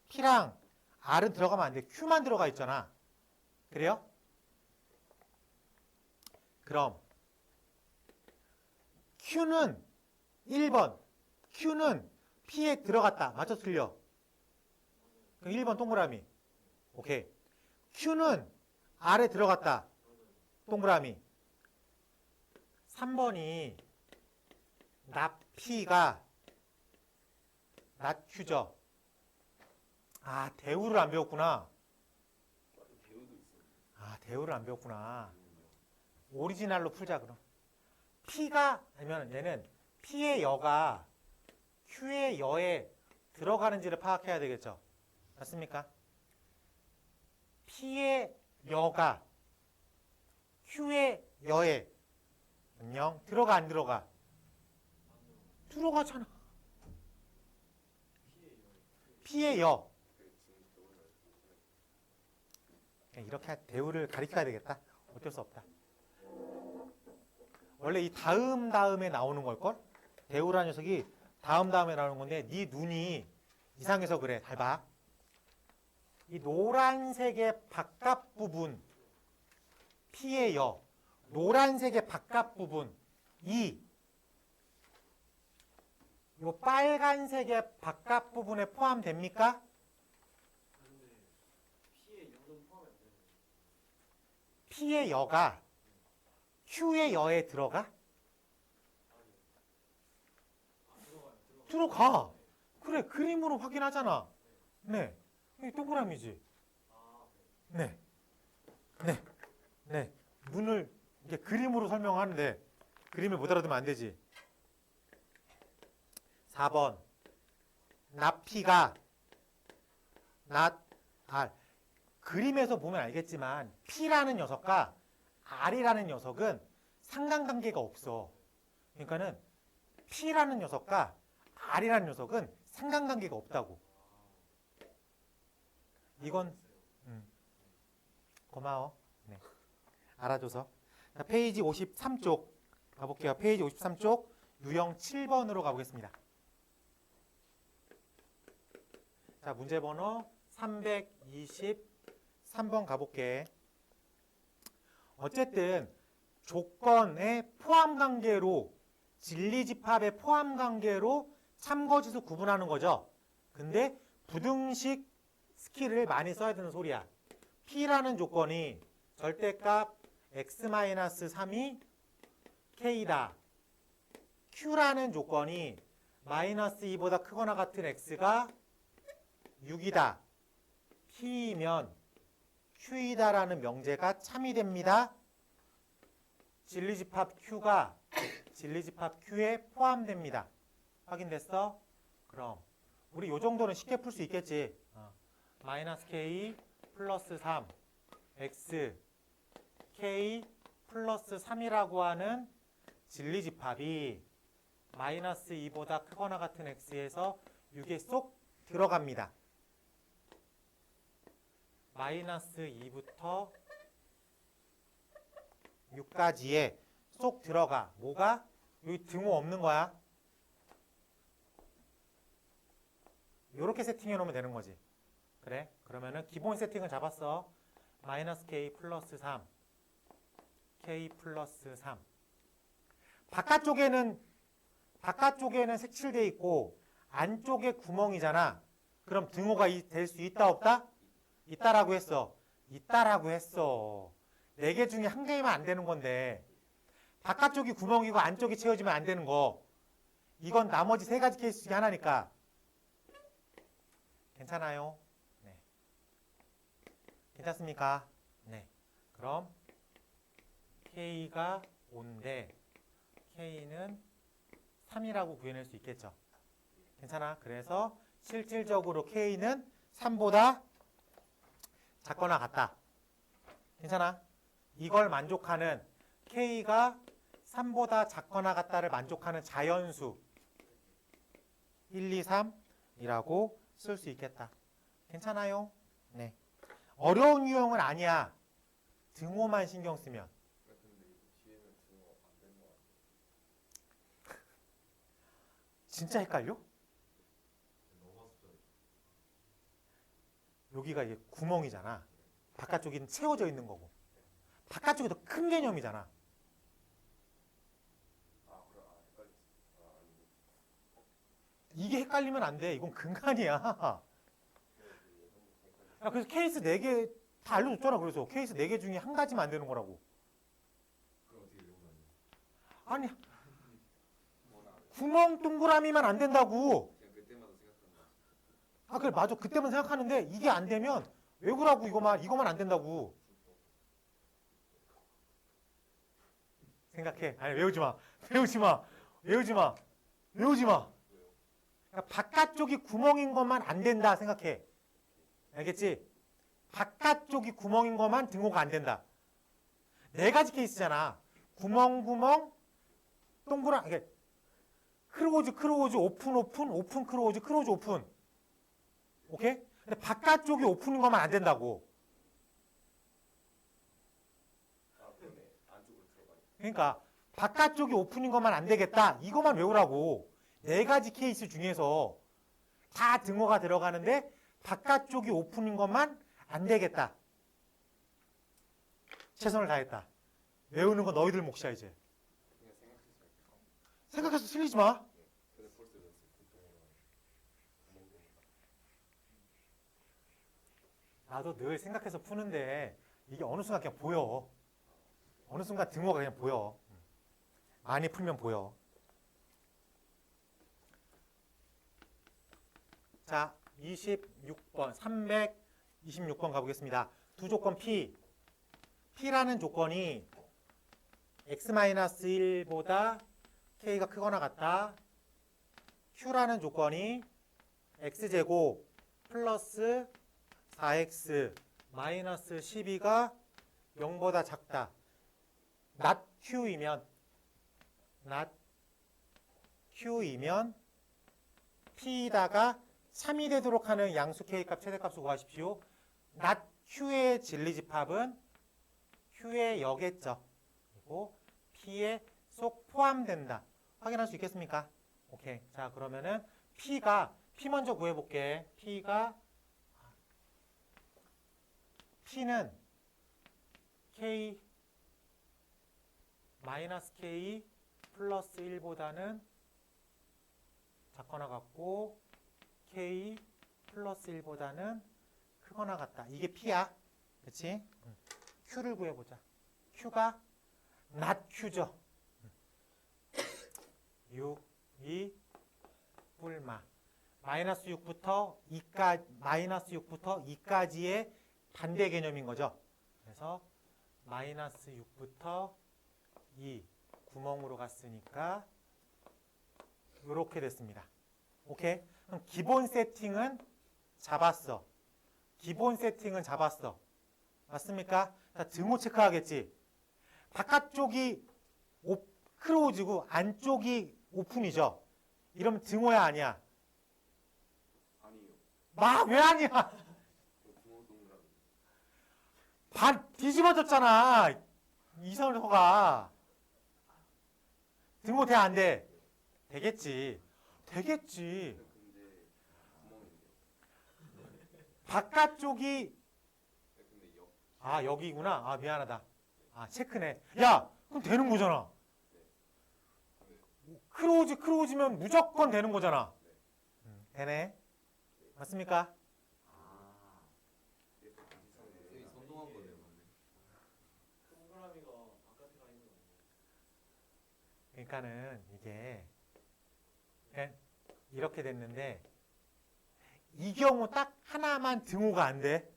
P랑 R은 들어가면 안 돼. Q만 들어가 있잖아. 그래요? 그럼 Q는 1번. Q는 P에 들어갔다. 맞아 틀려? 그럼 1번 동그라미. 오케이. Q는 R에 들어갔다. 동그라미. 3번이 납 P가 납 Q죠. 아, 대우를 안 배웠구나. 배우도 있어요. 아, 대우를 안 배웠구나. 오리지널로 풀자 그럼. P가 아니면 얘는 P의 여가 Q의 여에 들어가는지를 파악해야 되겠죠. 맞습니까? P의 여가 Q의 여에 안녕 들어가 안 들어가? 들어가잖아. P의 여. 이렇게 대우를 가리켜야 되겠다. 어쩔 수 없다. 원래 이 다음에 나오는 걸걸? 대우라는 녀석이 다음에 나오는 건데 네 눈이 이상해서 그래. 잘 봐. 이 노란색의 바깥 부분 P의 여. 노란색의 바깥 부분 요 빨간색의 바깥 부분에 포함됩니까? 근데 P의 연도는 포함이 안 되는 거예요. P의 여가 Q의 여에 들어가? 들어가. 그래, 그림으로 확인하잖아. 네. 이게 동그라미지. 네. 네. 네. 눈을 이게 그림으로 설명하는데 그림을 못 알아두면 안 되지. 4번. 납피가 R. 그림에서 보면 알겠지만 P라는 녀석과 R이라는 녀석은 상관관계가 없어. 그러니까는 P라는 녀석과 R이라는 녀석은 상관관계가 없다고. 이건 고마워. 네. 알아줘서. 자, 페이지 53쪽 가볼게요. 페이지 53쪽 유형 7번으로 가보겠습니다. 자, 문제 번호 323번 가볼게. 어쨌든 조건의 포함 관계로 진리집합의 포함 관계로 참거지수 구분하는 거죠. 근데 부등식 스킬을 많이 써야 되는 소리야. P라는 조건이 절대값 x-3이 K다. Q라는 조건이 마이너스 2보다 크거나 같은 X가 6이다. P이면 Q이다라는 명제가 참이 됩니다. 진리집합 Q가 진리집합 Q에 포함됩니다. 확인됐어? 그럼 우리 요 정도는 쉽게 풀 수 있겠지. 마이너스 K 플러스 3 X K 플러스 3이라고 하는 진리집합이 마이너스 2보다 크거나 같은 X에서 6에 쏙 들어갑니다. 마이너스 2부터 6까지에 쏙 들어가. 뭐가? 여기 등호 없는 거야. 이렇게 세팅해 놓으면 되는 거지. 그래? 그러면은 기본 세팅을 잡았어. 마이너스 K 플러스 3 K 플러스 3 바깥쪽에는 색칠돼 있고 안쪽에 구멍이잖아. 그럼 등호가 될 수 있다 없다? 있다라고 했어. 있다라고 했어. 4개 중에 한 개면 안 되는 건데 바깥쪽이 구멍이고 안쪽이 채워지면 안 되는 거. 이건 나머지 3가지 케이스 중에 하나니까 괜찮아요? 네. 괜찮습니까? 네. 그럼 K가 5인데 K는 3이라고 구해낼 수 있겠죠. 괜찮아? 그래서 실질적으로 K는 3보다 작거나 같다. 괜찮아? 이걸 만족하는 K가 3보다 작거나 같다를 만족하는 자연수 1, 2, 3이라고 쓸 수 있겠다. 괜찮아요? 네. 어려운 유형은 아니야. 등호만 신경 쓰면. 근데 이거 뒤에는 등호 안 되는 거 같아. 진짜 헷갈려? 넘어갔어요. 여기가 이게 구멍이잖아. 바깥쪽이 채워져 있는 거고. 바깥쪽이 더 큰 개념이잖아. 아 그래 헷갈렸어. 아니고 이게 헷갈리면 안 돼. 이건 근간이야. 야, 그래서 케이스 4개 다 알려줬잖아. 그래서 케이스 4개 중에 한 가지만 안 되는 거라고. 그럼 어떻게 되고 나니? 아니, 뭐나 안 해. 구멍 동그라미만 안 된다고. 그냥 그때마다 생각하는 거지. 아, 그래, 맞아. 그때만 생각하는데 이게 안 되면 외우라고 이거만 안 된다고. 생각해. 아니, 외우지 마. 외우지 마. 외우지 마. 외우지 마. 그러니까 바깥쪽이 구멍인 것만 안 된다 생각해. 알겠지? 바깥쪽이 구멍인 것만 등호가 안 된다. 4가지 케이스잖아. 구멍, 동그라, 이게 크로즈, 오픈, 크로즈, 오픈. 오케이? 근데 바깥쪽이 오픈인 것만 안 된다고. 아 그러네. 안쪽으로 들어가니. 그러니까 바깥쪽이 오픈인 것만 안 되겠다. 이것만 외우라고. 4가지 케이스 중에서 다 등호가 들어가는데 바깥쪽이 오픈인 것만 안 되겠다. 최선을 다했다. 외우는 건 너희들 몫이야 이제. 그냥 생각해서 할까? 생각해서 틀리지 마. 근데 벌써 연습 보통은 구멍 되니까. 나도 늘 생각해서 푸는데 이게 어느 순간 그냥 보여. 어느 순간 등호가 그냥 보여. 많이 풀면 보여. 자, 26번, 326번 가보겠습니다. 두 조건 P. P라는 조건이 x-1보다 K가 크거나 같다. Q라는 조건이 x제곱 플러스 4x 마이너스 12가 0보다 작다. not Q이면 P에다가 3이 되도록 하는 양수 K값 최대값을 구하십시오. not Q의 진리집합은 Q의 여겠죠. 그리고 P에 쏙 포함된다. 확인할 수 있겠습니까? 오케이. 자, 그러면은 P 먼저 구해볼게. P는 K 마이너스 K 플러스 1보다는 작거나 같고 K 플러스 1보다는 크거나 같다. 이게 P야. 그치? Q를 구해보자. Q가 not Q죠. 6, 2, 뿔마. 마이너스 6부터 2까지의 반대 개념인 거죠. 그래서 마이너스 6부터 2 구멍으로 갔으니까 이렇게 됐습니다. 오케이? 그럼 기본 세팅은 잡았어. 맞습니까? 자, 등호 체크하겠지. 바깥쪽이 클로즈고 안쪽이 오픈이죠. 이러면 등호야 아니야? 아니요. 왜 아니야? 등호 동그라미. 반 뒤집어졌잖아. 이선호가. 등호 돼 안 돼? 되겠지. 근데 구멍인데요. 바깥쪽이 근데 여기구나. 미안하다. 체크네. 야, 그럼 되는 거잖아. 크로즈면 무조건 되는 거잖아. 되네. 맞습니까? 선생님 선동한 거네요. 동그라미가 바깥에 가 있는 거 아니에요? 그러니까는 이게 이렇게 됐는데 이 경우 딱 하나만 등호가 안 돼.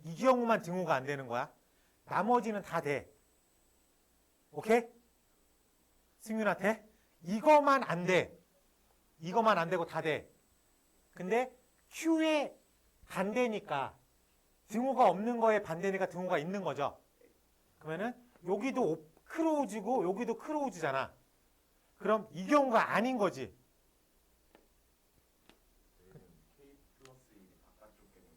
이 경우만 등호가 안 되는 거야. 나머지는 다 돼. 오케이? 승윤아 돼? 이거만 안 돼. 이거만 안 되고 다 돼. 근데 Q에 반대니까 등호가 없는 거에 반대니까 등호가 있는 거죠. 그러면은 여기도 크로우즈고 여기도 크로우즈잖아. 그럼 이 경우가 아닌 거지. K 플러스 1이 바깥쪽 개념.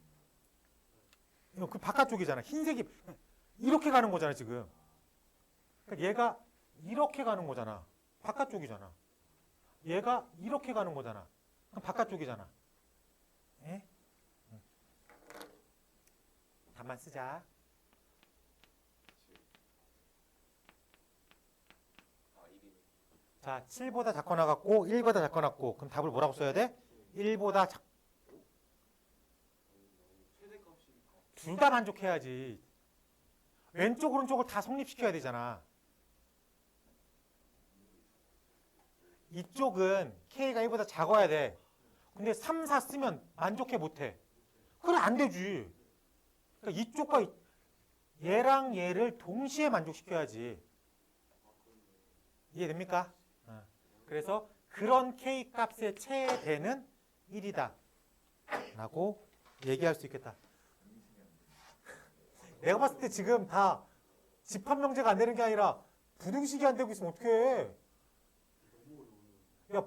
이거 그 바깥쪽이잖아. 흰색이 이렇게 가는 거잖아 지금. 그러니까 얘가 이렇게 가는 거잖아. 바깥쪽이잖아. 얘가 이렇게 가는 거잖아. 그럼 바깥쪽이잖아. 예? 답만 쓰자. 1이네. 자, 7보다 작거나 같고 1보다 작거나 같고 그럼 답을 뭐라고 써야 돼? 1보다 최대값이니까. 둘 다 만족해야지. 왼쪽 오른쪽을 다 성립시켜야 되잖아. 이쪽은 K가 1보다 작아야 돼. 근데 3, 4 쓰면 만족해 못해. 그래 안 되지. 그러니까 이쪽과 얘랑 얘를 동시에 만족시켜야지. 이해됩니까? 그래서 그런 K 값의 최대는 1이다 라고 얘기할 수 있겠다. 내가 봤을 때 지금 다 집합명제가 안 되는 게 아니라 부등식이 안 되고 있으면 어떡해. 야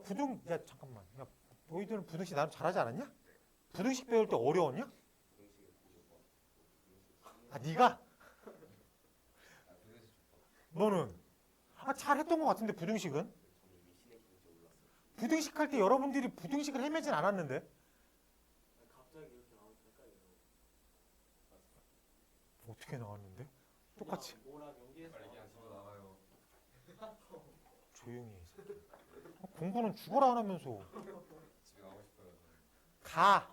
잠깐만. 야, 너희들은 부등식 나름 잘하지 않았냐? 부등식 배울 때 어려웠냐? 네가? 너는? 잘했던 것 같은데 부등식은? 부등식 할 때 여러분들이 부등식을 헤매진 않았는데? 갑자기 이렇게 나오면 헷갈려요. 어떻게 나왔는데? 똑같이. 뭐랑 연계해서 빨리 그냥 집어 나가요. 조용히 해. 이 새끼. 공부는 죽어라 안 하면서. 집에 가고 싶어요. 가.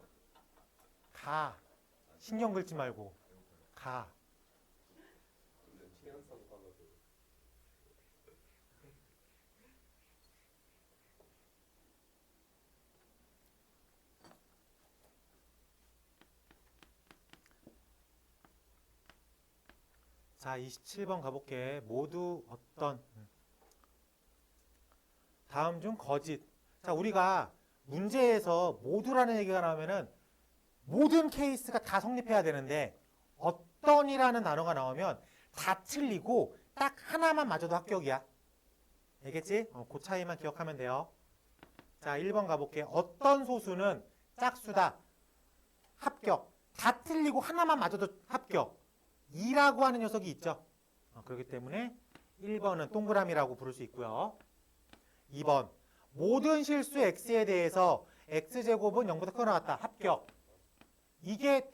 신경 긁지 말고. 가. 근데 치안성 단어들. 자, 27번 가볼게. 모두 어떤 다음 중 거짓. 자, 우리가 문제에서 모두라는 얘기가 나오면은 모든 케이스가 다 성립해야 되는데 어떤이라는 단어가 나오면 다 틀리고 딱 하나만 맞아도 합격이야. 알겠지? 그 차이만 기억하면 돼요. 자, 1번 가볼게. 어떤 소수는 짝수다. 합격. 다 틀리고 하나만 맞아도 합격. 2라고 하는 녀석이 있죠. 그렇기 때문에 1번은 동그라미라고 부를 수 있고요. 2번 모든 실수 x에 대해서 x제곱은 0보다 크거나 같다. 합격. 이게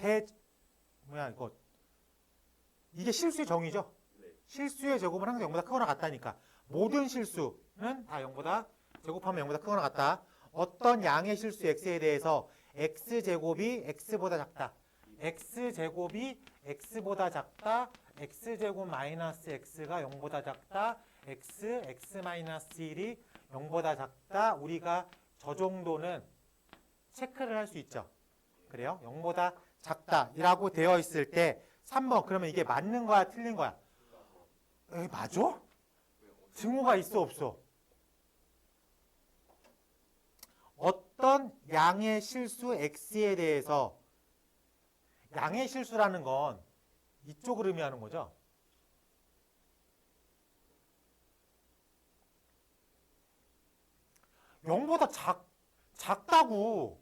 이게 실수의 정의죠. 네. 실수의 제곱은 항상 0보다 크거나 같다니까. 모든 실수는 다 0보다 제곱하면 0보다 크거나 같다. 어떤 양의 실수 x에 대해서 x제곱이 x보다 작다. x제곱이 x보다 작다. x제곱 마이너스 x가 0보다 작다. x 마이너스 1이 0보다 작다. 우리가 저 정도는 체크를 할 수 있죠. 그래요? 0보다 작다라고 되어 있을 때 3번 그러면 이게 맞는 거야 틀린 거야? 에이, 맞아? 증오가 있어 없어? 어떤 양의 실수 x에 대해서 양의 실수라는 건 이쪽을 의미하는 거죠. 영보다 작다고.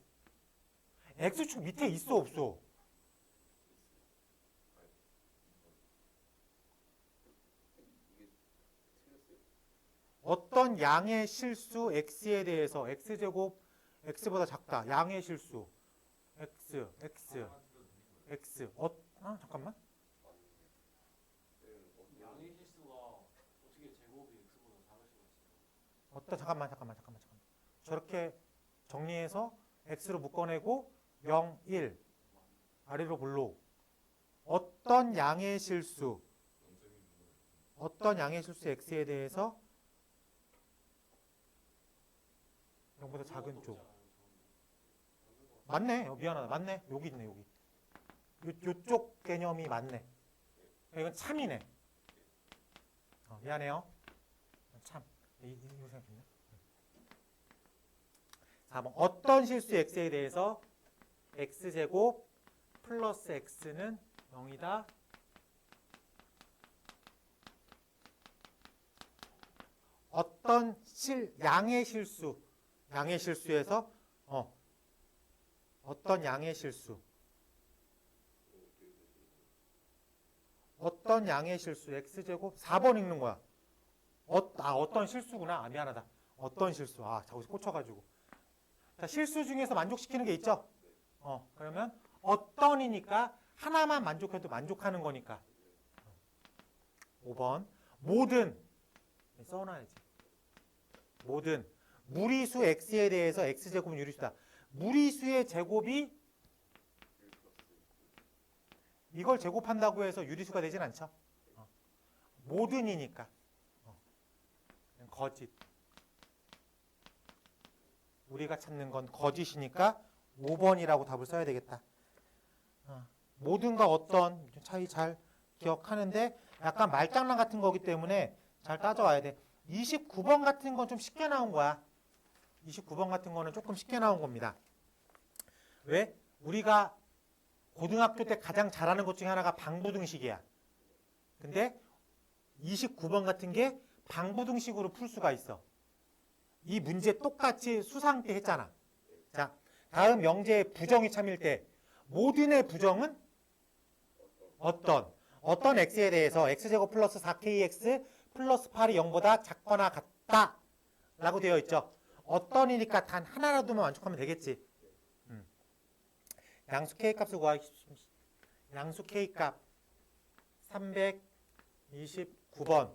x축 밑에 있어 없어? 어떤 양의 실수 x에 대해서 x제곱 x보다 작다. 양의 실수 x 잠깐만. 양의 실수가 어떻게 제곱이 x보다 작을 수가 있어요? 잠깐만. 저렇게 정리해서 x로 묶어내고 0, 1 아래로 볼로 어떤 양의 실수 x에 대해서 0보다 작은 쪽. 맞네. 미안하다. 맞네. 여기 있네. 여기. 요쪽 개념이 맞네. 이건 참이네. 미안해요. 참. 이거 생각했네. 4번. 어떤 실수 x에 대해서 x제곱 플러스 x는 0이다. 어떤 양의 실수에서 어떤 양의 실수 x제곱 4번 읽는 거야. 어떤 실수구나. 미안하다. 어떤 실수. 저기서 꽂혀가지고. 자, 실수 중에서 만족시키는 게 있죠? 그러면 어떤이니까 하나만 만족해도 만족하는 거니까. 5번. 모든 써놔야지. 모든 무리수 x에 대해서 x제곱은 유리수다. 무리수의 제곱이 이걸 제곱한다고 해서 유리수가 되진 않죠. 모든이니까. 거짓. 우리가 찾는 건 거짓이니까 5번이라고 답을 써야 되겠다. 모든과 어떤 차이 잘 기억하는데 약간 말장난 같은 거기 때문에 잘 따져와야 돼. 29번 같은 건 좀 쉽게 나온 거야. 29번 같은 거는 조금 쉽게 나온 겁니다. 왜? 우리가 고등학교 때 가장 잘하는 것 중에 하나가 방부등식이야. 근데 29번 같은 게 방부등식으로 풀 수가 있어. 이 문제 똑같이 수상 때 했잖아. 자, 다음 영재의 부정이 참일 때 모든의 부정은 어떤 x에 대해서 x제곱 플러스 4kx 플러스 8이 0보다 작거나 같다 라고 되어 있죠. 어떤이니까 단 하나라도만 만족하면 되겠지. 양수 k값을 구하기. 양수 k값 329번.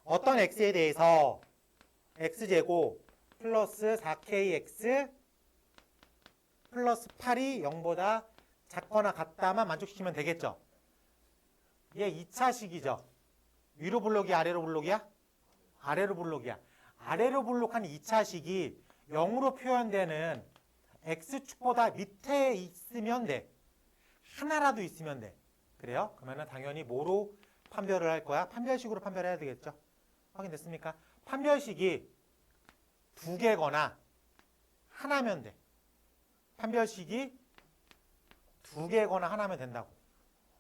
어떤 x에 대해서 x제곱 플러스 4kx 플러스 8이 0보다 작거나 같다만 만족시키면 되겠죠. 얘 2차식이죠. 위로 블록이 아래로 블록이야? 아래로 블록이야. 아래로 블록한 2차식이 0으로 표현되는 x축보다 밑에 있으면 돼. 하나라도 있으면 돼. 그래요? 그러면 당연히 뭐로 판별을 할 거야? 판별식으로 판별해야 되겠죠. 확인됐습니까? 판별식이 두 개거나 하나면 돼. 판별식이 두 개거나 하나면 된다고.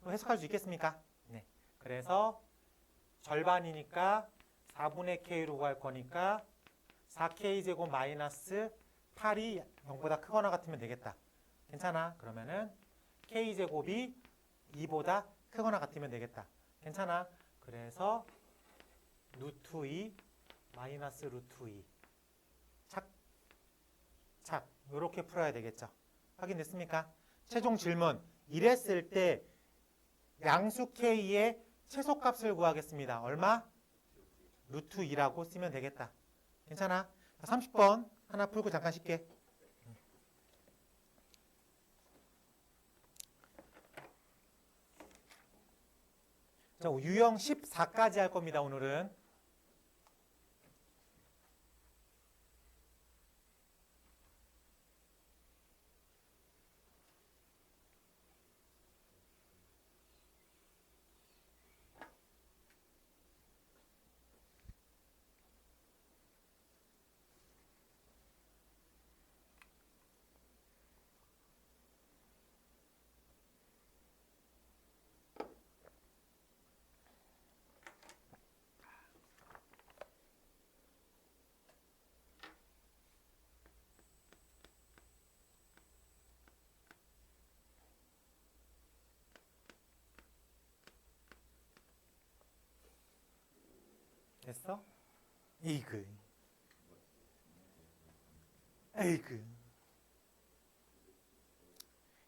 해석할 수 있겠습니까? 네. 그래서 절반이니까 4분의 k로 갈 거니까 4k제곱 마이너스 8이 0보다 크거나 같으면 되겠다. 괜찮아. 그러면은 k제곱이 2보다 크거나 같으면 되겠다. 괜찮아? 그래서 루트 2 마이너스 루트 2 착 이렇게 풀어야 되겠죠. 확인됐습니까? 최종 질문 이랬을 때 양수 k의 최소값을 구하겠습니다. 얼마? 루트 2라고 쓰면 되겠다. 괜찮아? 30번 하나 풀고 잠깐 쉴게. 자, 유형 14까지 할 겁니다. 오늘은. 됐어? 에이그. 에이그.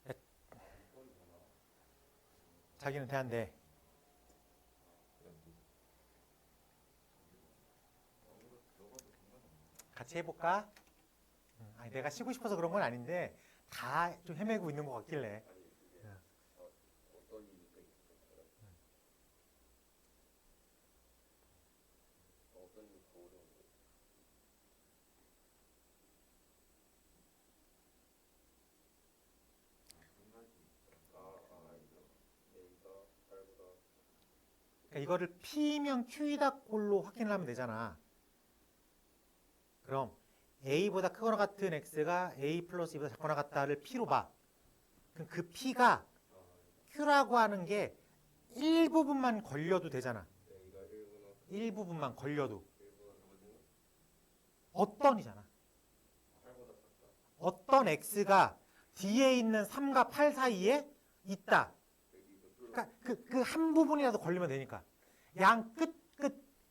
야, 자기는 대한대. 같이 해볼까? 아니, 내가 쉬고 싶어서 그런 건 아닌데 다 좀 헤매고 있는 것 같길래. 어떤 이유가 있을까요? 어떤 이유가 어려운 거예요? 아니죠. A가 8보다 그러니까 이거를 P면 Q이다 꼴로 확인을 하면 되잖아. 그럼 A보다 크거나 같은 X가 A 플러스 B보다 작거나 같다를 P로 봐. 그럼 그 P가 Q라고 하는 게 일부분만 걸려도 되잖아. A가 1보다 일부분만 걸려도. 1보다 작으면 어떤이잖아. 8보다 작다. 어떤 X가 뒤에 있는 3과 8 사이에 있다. 여기도 그러니까 그 한 부분이라도 걸리면 되니까. 양 끝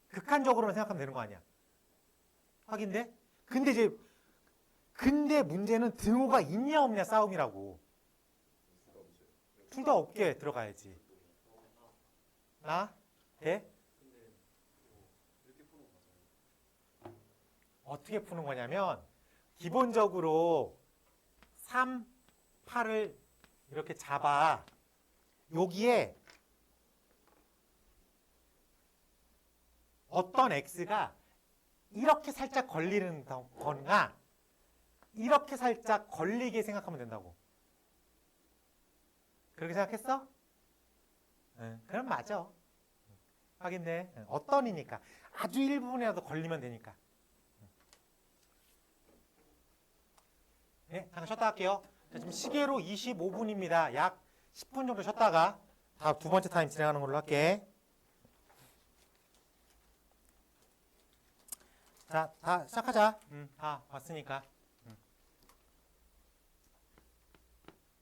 극한적으로만 생각하면 되는 거 아니야. 확인돼? 근데 문제는 등호가 있냐 없냐 싸움이라고. 수가 없어요. 둘 다 없게 들어가야지. 나? 돼? 근데 이렇게 푸는 거 맞아요? 어떻게 푸는 거냐면 기본적으로 3, 8을 이렇게 잡아. 여기에 어떤 x가 이렇게 살짝 걸리는 거나 이렇게 살짝 걸리게 생각하면 된다고. 그렇게 생각했어? 응, 그럼 맞아. 확인돼. 응, 어떤이니까. 아주 일부분이라도 걸리면 되니까. 네, 잠깐 쉬었다 할게요. 자, 지금 시계로 25분입니다. 약 10분 정도 쉬었다가 다음 두 번째 타임 진행하는 걸로 할게. 자, 다 시작하자. 다 왔으니까.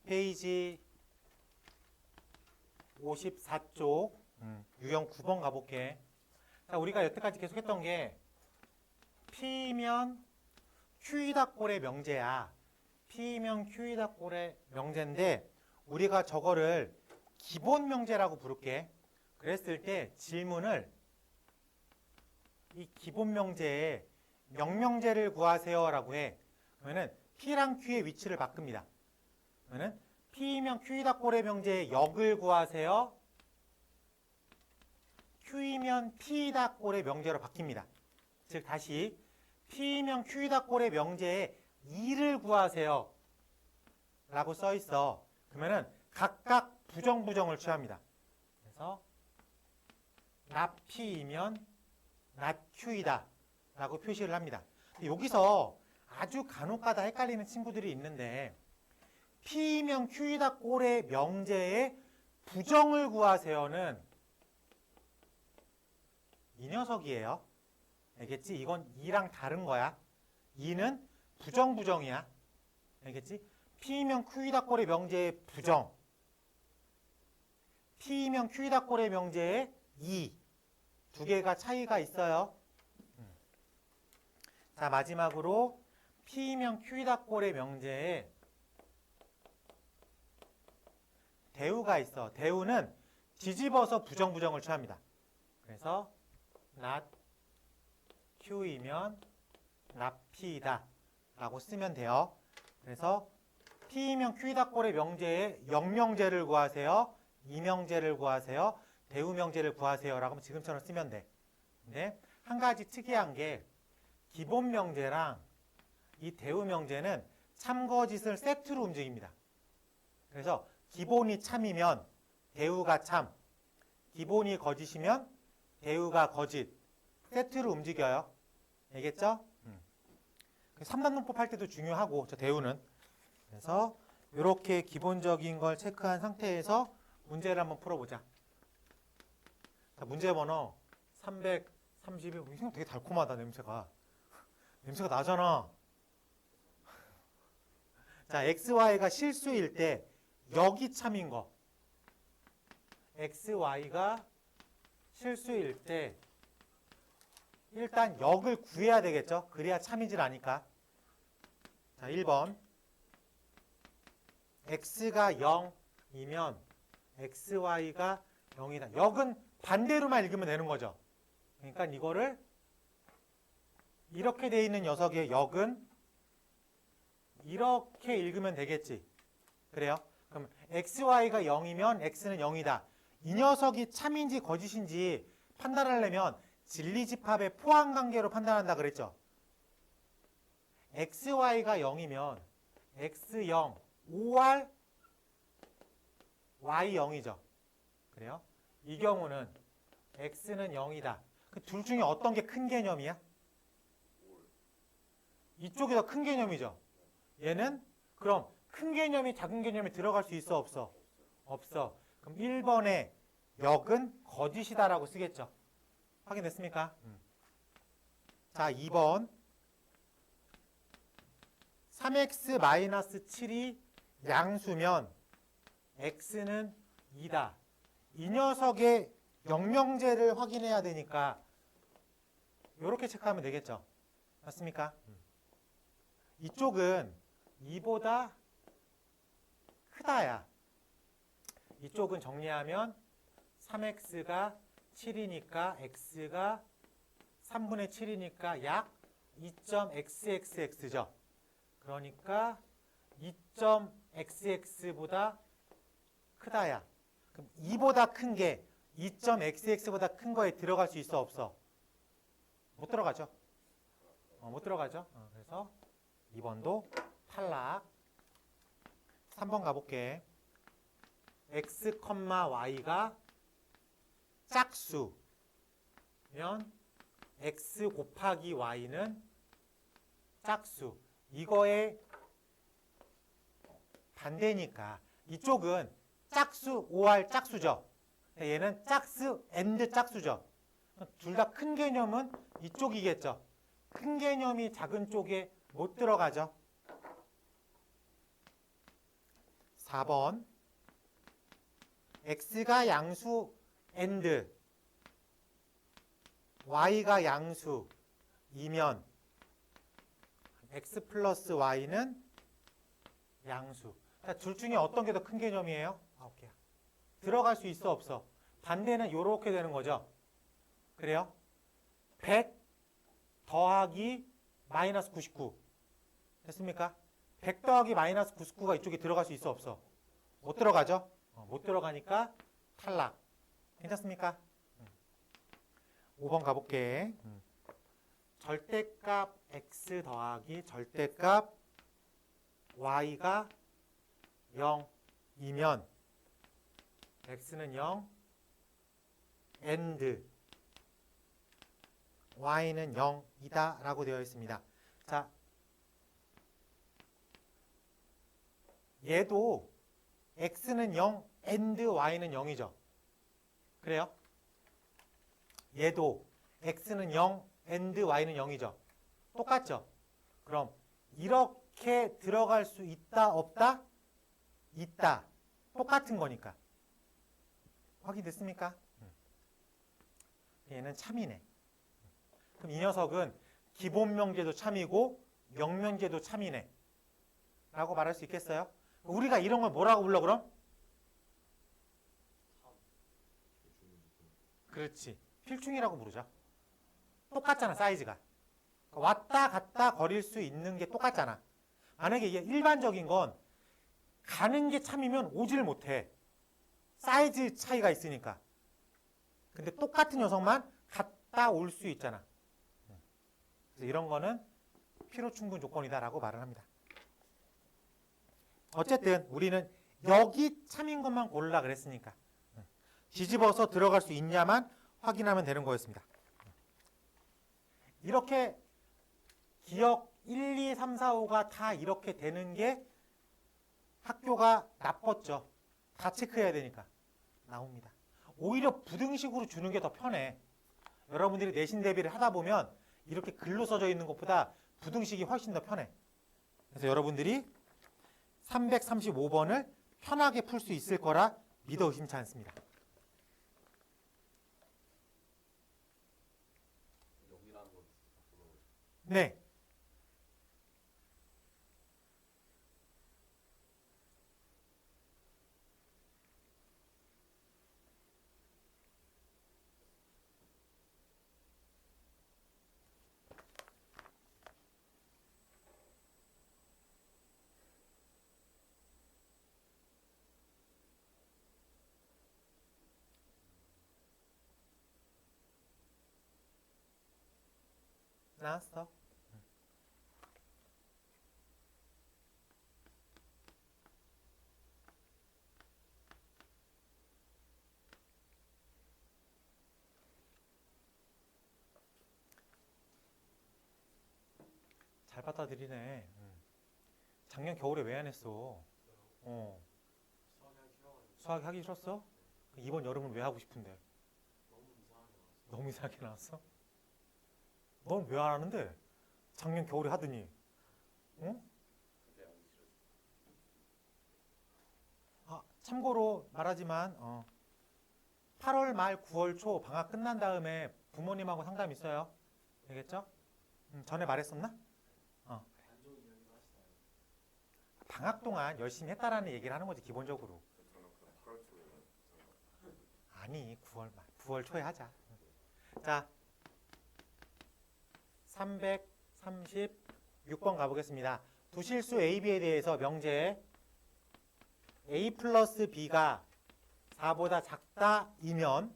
페이지 54쪽 유형 9번 가볼게. 자, 우리가 여태까지 계속했던 게 P면 Q이다 꼴의 명제야. P면 Q이다 꼴의 명제인데 우리가 저거를 기본 명제라고 부를게. 그랬을 때 질문을 이 기본 명제에 명명제를 구하세요라고 해. 그러면은 P랑 Q의 위치를 바꿉니다. 그러면은 P면 Q이다 꼴의 명제의 역을 구하세요. Q이면 P이다 꼴의 명제로 바뀝니다. 즉 다시 P면 Q이다 꼴의 명제의 2를 구하세요 라고 써 있어. 그러면은 각각 부정부정을 취합니다. 그래서 not P이면 not Q이다 라고 표시를 합니다. 여기서 아주 간혹가다 헷갈리는 친구들이 있는데 P면 Q이다 꼴의 명제의 부정을 구하세요는 이 녀석이에요. 알겠지? 이건 2랑 다른 거야. 2는 부정이야. 알겠지? P면 Q이다 꼴의 명제의 부정. P이면 Q이다 꼴의 명제에 2. 두 개가 차이가 있어요. 자, 마지막으로 P이면 Q이다 꼴의 명제에 대우가 있어. 대우는 뒤집어서 부정부정을 취합니다. 그래서 not Q이면 not P이다 라고 쓰면 돼요. 그래서 P이면 Q이다 꼴의 명제에 영명제를 구하세요. 이명제를 구하세요. 대우명제를 구하세요 라고 하면 지금처럼 쓰면 돼. 근데 한 가지 특이한 게 기본명제랑 이 대우명제는 참거짓을 세트로 움직입니다. 그래서 기본이 참이면 대우가 참, 기본이 거짓이면 대우가 거짓, 세트로 움직여요. 알겠죠? 3단문법 할 때도 중요하고, 저 대우는. 그래서 이렇게 기본적인 걸 체크한 상태에서 문제를 한번 풀어보자. 자, 문제 번호 331. 이 생각 되게 달콤하다, 냄새가. 냄새가 나잖아. 자, XY가 실수일 때 여기 참인 거. XY가 실수일 때 일단 역을 구해야 되겠죠? 그래야 참이질 않으니까. 자, 1번. X가 0이면 XY가 0이다. 역은 반대로만 읽으면 되는 거죠. 그러니까 이거를 이렇게 돼 있는 녀석의 역은 이렇게 읽으면 되겠지. 그래요? 그럼 XY가 0이면 X는 0이다. 이 녀석이 참인지 거짓인지 판단하려면 진리집합의 포함관계로 판단한다 그랬죠. XY가 0이면 X0, OR Y0이죠. 그래요? 이 경우는 X는 0이다. 그 둘 중에 어떤 게 큰 개념이야? 이쪽이 더 큰 개념이죠. 얘는 그럼 큰 개념이 작은 개념에 들어갈 수 있어 없어? 없어. 그럼 1번의 역은 거짓이다라고 쓰겠죠. 확인됐습니까? 자, 2번 3x-7이 양수면 x는 2다. 이 녀석의 영명제를 확인해야 되니까 이렇게 체크하면 되겠죠. 맞습니까? 이쪽은 2보다 크다야. 이쪽은 정리하면 3x가 7이니까 x가 3분의 7이니까 약 2.xxx죠. 그러니까 2.xx보다 크다야. 그럼 2보다 큰 게 2.xx보다 큰 거에 들어갈 수 있어 없어? 못 들어가죠. 못 들어가죠. 그래서 2번도 탈락. 3번 가볼게. x, y가 짝수면 x 곱하기 y는 짝수. 이거의 반대니까 이쪽은 짝수 OR 짝수죠. 얘는 짝수 AND 짝수죠. 둘 다 큰 개념은 이쪽이겠죠. 큰 개념이 작은 쪽에 못 들어가죠. 4번 x가 양수 AND y가 양수이면 x 플러스 y는 양수. 둘 중에 어떤 게 더 큰 개념이에요? 오케이. 들어갈 수 있어 없어? 반대는 이렇게 되는 거죠. 그래요? 100 더하기 마이너스 99 됐습니까? 100 더하기 마이너스 99가 이쪽에 들어갈 수 있어 없어? 못 들어가죠? 못 들어가니까 탈락. 괜찮습니까? 5번 가볼게. 절대값 x 더하기 절대값 y가 0이면 x는 0 and y는 0이다 라고 되어 있습니다. 자, 얘도 x는 0 and y는 0이죠. 그래요? 얘도 x는 0 and y는 0이죠. 똑같죠? 그럼 이렇게 들어갈 수 있다 없다? 있다. 똑같은 거니까. 확인됐습니까? 얘는 참이네. 그럼 이 녀석은 기본 명제도 참이고 명명제도 참이네 라고 말할 수 있겠어요? 우리가 이런 걸 뭐라고 불러 그럼? 그렇지. 필충이라고 부르죠. 똑같잖아, 사이즈가. 왔다 갔다 거릴 수 있는 게 똑같잖아. 만약에 이게 일반적인 건 가는 게 참이면 오지를 못해. 사이즈 차이가 있으니까. 근데 똑같은 녀석만 갔다 올 수 있잖아. 그래서 이런 거는 필요 충분 조건이다라고 말을 합니다. 어쨌든 우리는 여기 참인 것만 고르라 그랬으니까 뒤집어서 들어갈 수 있냐만 확인하면 되는 거였습니다. 이렇게 기억 1, 2, 3, 4, 5가 다 이렇게 되는 게 학교가 나빴죠. 다 체크해야 되니까 나옵니다. 오히려 부등식으로 주는 게 더 편해. 여러분들이 내신 대비를 하다 보면 이렇게 글로 써져 있는 것보다 부등식이 훨씬 더 편해. 그래서 여러분들이 335번을 편하게 풀 수 있을 거라 믿어 의심치 않습니다. 여기라는 건 앞으로 네. 나왔어. 잘 받아들이네. 작년 겨울에 왜 안 했어? 수학이 싫어가지고 수학 하기 싫었어? 이번 여름은 왜 하고 싶은데? 너무 이상하게 나왔어. 너무 이상하게 나왔어? 넌 왜 안 하는데? 작년 겨울에 하더니. 응? 그때 하기 싫었어. 아, 참고로 말하지만 8월 말 9월 초 방학 끝난 다음에 부모님하고 상담 있어요. 알겠죠? 전에 말했었나? 안 좋은 이야기도 하시나요? 방학 동안 열심히 했다라는 얘기를 하는 거지 기본적으로. 저는 그럼 8월 초에는 아니 9월 말 9월 초에 하자. 자 336번 가보겠습니다. 두실수 A, B에 대해서 명제 A 플러스 B가 4보다 작다이면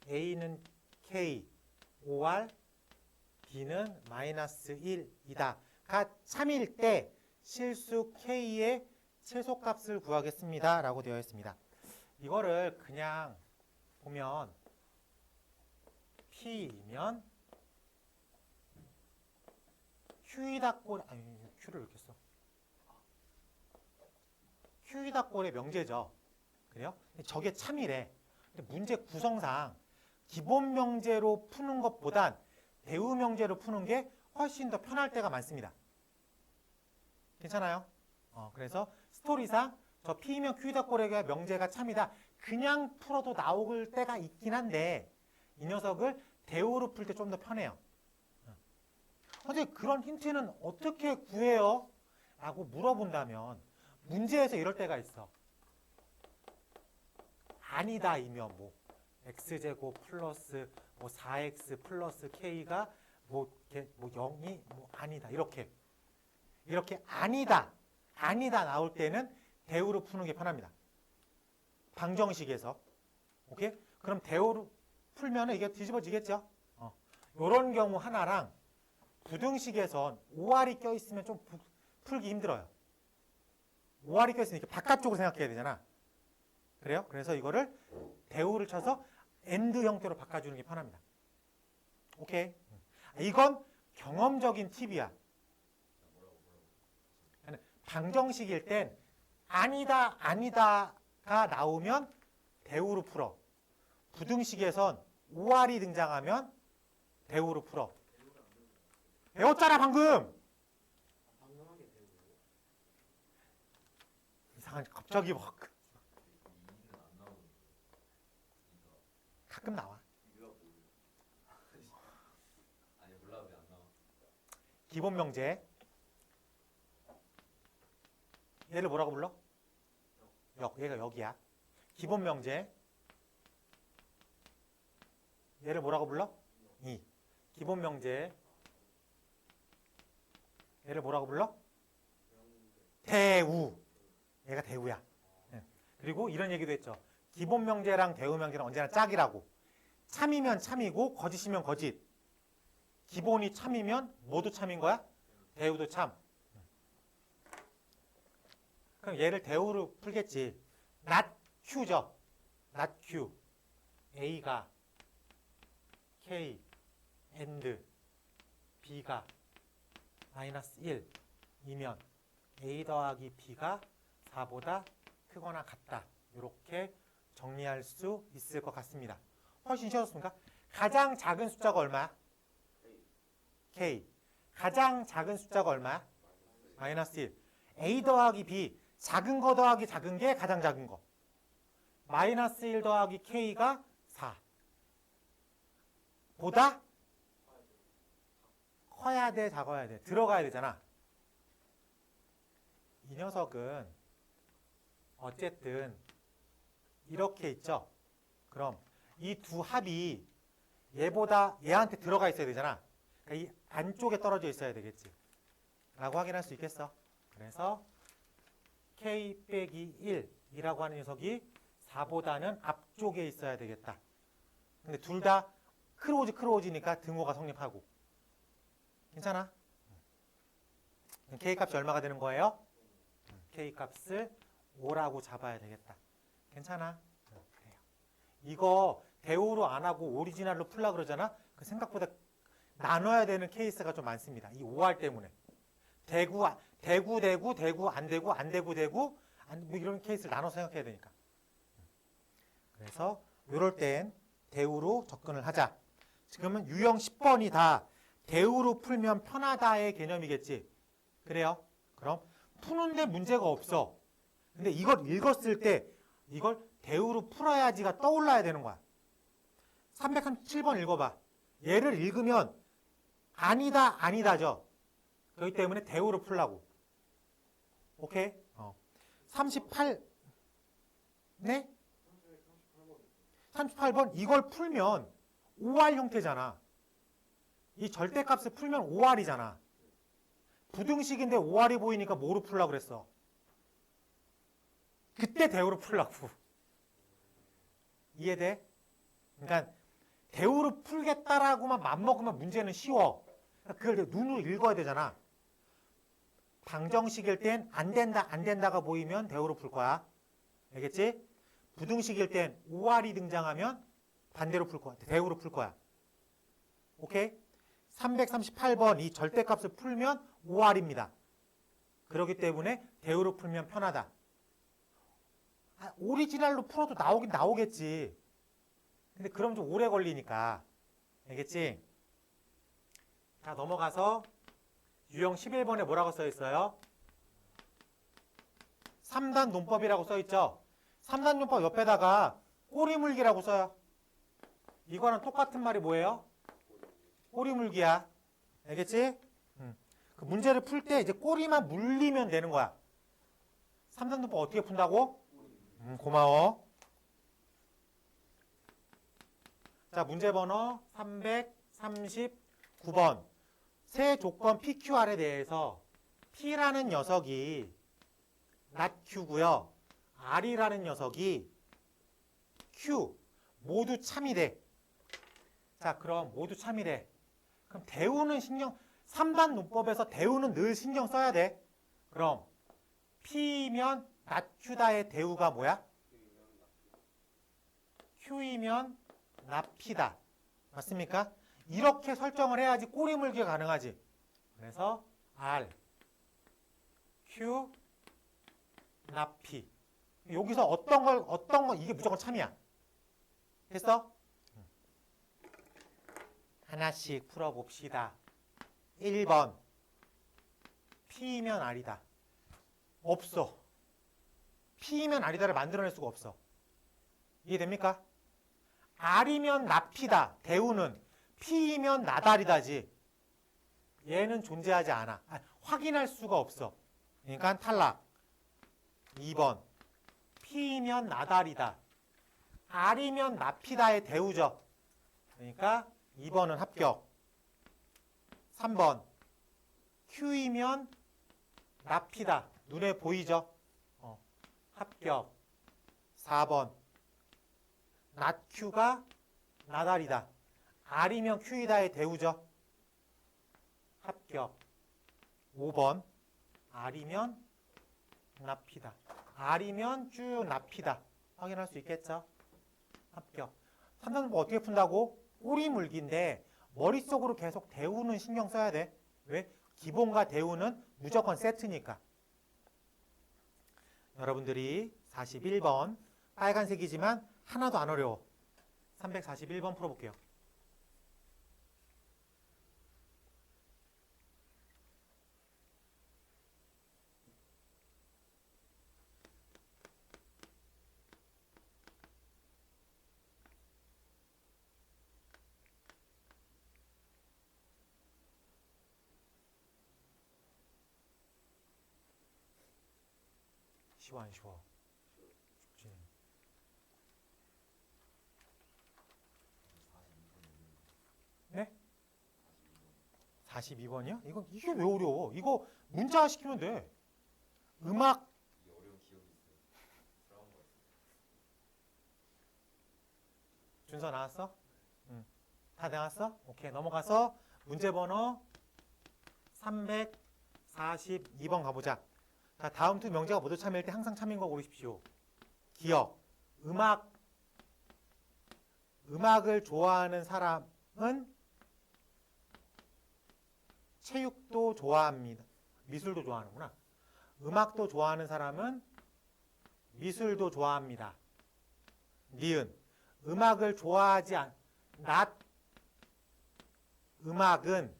A는 K, OR, B는 마이너스 1이다. 가 참일 때 실수 K의 최소값을 구하겠습니다. 라고 되어 있습니다. 이거를 그냥 보면 P이면 Q이다 꼴, 아니 Q를 이렇게 써. Q이다 꼴의 명제죠. 그래요? 저게 참이래. 근데 문제 구성상 기본 명제로 푸는 것보단 대우 명제로 푸는 게 훨씬 더 편할 때가 많습니다. 괜찮아요? 그래서 스토리상 저 P면 Q이다 꼴의 명제가 참이다. 그냥 풀어도 나올 때가 있긴 한데 이 녀석을 대우로 풀 때 좀 더 편해요. 근데 그런 힌트는 어떻게 구해요? 라고 물어본다면 문제에서 이럴 때가 있어. 아니다 이면 뭐 x제곱 플러스 뭐 4x 플러스 k가 뭐 0이 뭐 아니다 이렇게 아니다 나올 때는 대우로 푸는 게 편합니다. 방정식에서 오케이? 그럼 대우로 풀면 이게 뒤집어지겠죠? 이런 경우 하나랑 부등식에선 OR이 껴있으면 좀 풀기 힘들어요. OR이 껴있으니까 바깥쪽으로 생각해야 되잖아. 그래요? 그래서 이거를 대우를 쳐서 AND 형태로 바꿔주는 게 편합니다. 오케이? 이건 경험적인 팁이야. 방정식일 땐 아니다가 나오면 대우로 풀어. 부등식에선 OR이 등장하면 대우로 풀어. 배웠잖아 방금. 방금하게 되고 이상한 갑자기 막 이는 안 나오는 가끔 나와. 이유가 뭐예요? 아니 몰라 왜 안 나와? 기본 명제. 얘를 뭐라고 불러? 얘가 여기야. 기본 명제. 얘를 뭐라고 불러? 이. 기본 명제. 얘를 뭐라고 불러? 대우. 얘가 대우야. 그리고 이런 얘기도 했죠. 기본 명제랑 대우 명제는 언제나 짝이라고. 참이면 참이고 거짓이면 거짓. 기본이 참이면 뭐도 참인 거야? 대우도 참. 그럼 얘를 대우로 풀겠지. not q죠. not q. a가 k and b가 마이너스 1이면 a 더하기 b가 4보다 크거나 같다. 이렇게 정리할 수 있을 것 같습니다. 훨씬 쉬워졌습니까? 가장 작은 숫자가 얼마야? k. 가장 작은 숫자가 얼마야? 마이너스 1. a 더하기 b. 작은 거 더하기 작은 게 가장 작은 거. 마이너스 1 더하기 k가 4. 보다 커야 돼, 작아야 돼? 들어가야 되잖아. 이 녀석은 어쨌든 이렇게 있죠. 그럼 이 두 합이 얘보다 얘한테 들어가 있어야 되잖아. 그러니까 이 안쪽에 떨어져 있어야 되겠지. 라고 확인할 수 있겠어. 그래서 k 빼기 1이라고 하는 녀석이 4보다는 앞쪽에 있어야 되겠다. 근데 둘 다 크로우즈니까 등호가 성립하고. 괜찮아? k 값이 얼마가 되는 거예요? k 값을 5라고 잡아야 되겠다. 괜찮아? 그래요. 이거 대우로 안 하고 오리지널로 풀라 그러잖아? 그 생각보다 나눠야 되는 케이스가 좀 많습니다. 이 5할 때문에. 대구, 안 되고, 뭐 이런 케이스를 나눠서 생각해야 되니까. 그래서 이럴 땐 대우로 접근을 하자. 지금은 유형 10번이 다 대우로 풀면 편하다의 개념이겠지. 그래요? 그럼 푸는데 문제가 없어. 근데 이걸 읽었을 때 이걸 대우로 풀어야지가 떠올라야 되는 거야. 337번 읽어봐. 얘를 읽으면 아니다죠. 그렇기 때문에 대우로 풀라고. 오케이? 38, 네? 38번 이걸 풀면 5R 형태잖아. 이 절대값을 풀면 5R이잖아. 부등식인데 5R이 보이니까 뭐로 풀라고 그랬어? 그때 대우로 풀라고. 이해돼? 그러니까 대우로 풀겠다라고만 맘먹으면 문제는 쉬워. 그걸 눈으로 읽어야 되잖아. 방정식일 땐 안 된다가 보이면 대우로 풀 거야. 알겠지? 부등식일 땐 5R이 등장하면 반대로 풀 거야. 대우로 풀 거야. 오케이? 338번 이 절대값을 풀면 5R입니다. 그렇기 때문에 대우로 풀면 편하다. 오리지널로 풀어도 나오긴 나오겠지. 근데 그럼 좀 오래 걸리니까. 알겠지? 자, 넘어가서 유형 11번에 뭐라고 써 있어요? 3단 논법이라고 써 있죠? 3단 논법 옆에다가 꼬리물기라고 써요. 이거랑 똑같은 말이 뭐예요? 꼬리물기야. 알겠지? 그 문제를 풀 때 이제 꼬리만 물리면 되는 거야. 3단 논법 어떻게 푼다고? 고마워. 자, 문제 번호 339번. 세 조건 PQR에 대해서 P라는 녀석이 not Q고요. R이라는 녀석이 Q. 모두 참이래. 자, 그럼 모두 참이래. 그럼 대우는 3단 논법에서 대우는 늘 신경 써야 돼. 그럼 P면 not Q다의 대우가 뭐야? Q이면 not P다. 맞습니까? 이렇게 설정을 해야지 꼬리물기가 가능하지. 그래서 R, Q, not P. 여기서 어떤 거 이게 무조건 참이야. 됐어? 하나씩 풀어봅시다. 1번 P이면 R이다. 없어. P이면 R이다를 만들어낼 수가 없어. 이해됩니까? R이면 나피다. 대우는 P이면 나달이다지. 얘는 존재하지 않아. 확인할 수가 없어. 그러니까 탈락. 2번. P이면 나달이다. R이면 나피다의 대우죠. 그러니까 2번은 합격. 3번. Q이면 나피다. 눈에 보이죠? 합격. 4번. 낫Q가 나달이다. R이면 Q이다의 대우죠. 합격. 5번. R이면 나피다. R이면 쭉 나피다. 확인할 수 있겠죠? 합격. 3단법 어떻게 푼다고? 꼬리 물기인데 머릿속으로 계속 대우는 신경 써야 돼. 왜? 기본과 대우는 무조건 세트니까. 여러분들이 41번 빨간색이지만 하나도 안 어려워. 341번 풀어볼게요. 쉬워 안 쉬워? 쉽지. 42번이요? 이게 왜 어려워? 이거 문자 시키면 돼. 음악 이 어려운 기억이 있어요. 트라우마가 있어요. 준서 나왔어? 응. 다 나왔어? 오케이. 넘어가서 문제 번호 342번 가보자. 자, 다음 두 명제가 모두 참일 때 항상 참인 거 고르십시오. 기억. 음악을 좋아하는 사람은 체육도 좋아합니다. 미술도 좋아하는구나. 음악도 좋아하는 사람은 미술도 좋아합니다. 니은. 음악을 좋아하지 음악은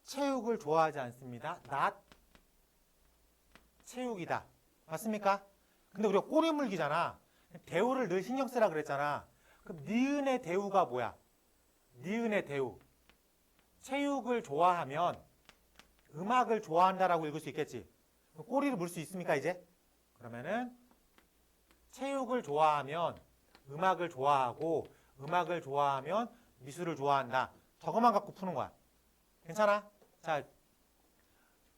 체육을 좋아하지 않습니다. 체육이다. 맞습니까? 근데 우리가 꼬리 물기잖아. 대우를 늘 신경 쓰라 그랬잖아. 그럼 니은의 대우가 뭐야? 니은의 대우. 체육을 좋아하면 음악을 좋아한다라고 읽을 수 있겠지. 꼬리를 물 수 있습니까, 이제? 그러면은 체육을 좋아하면 음악을 좋아하고 음악을 좋아하면 미술을 좋아한다. 저것만 갖고 푸는 거야. 괜찮아? 자,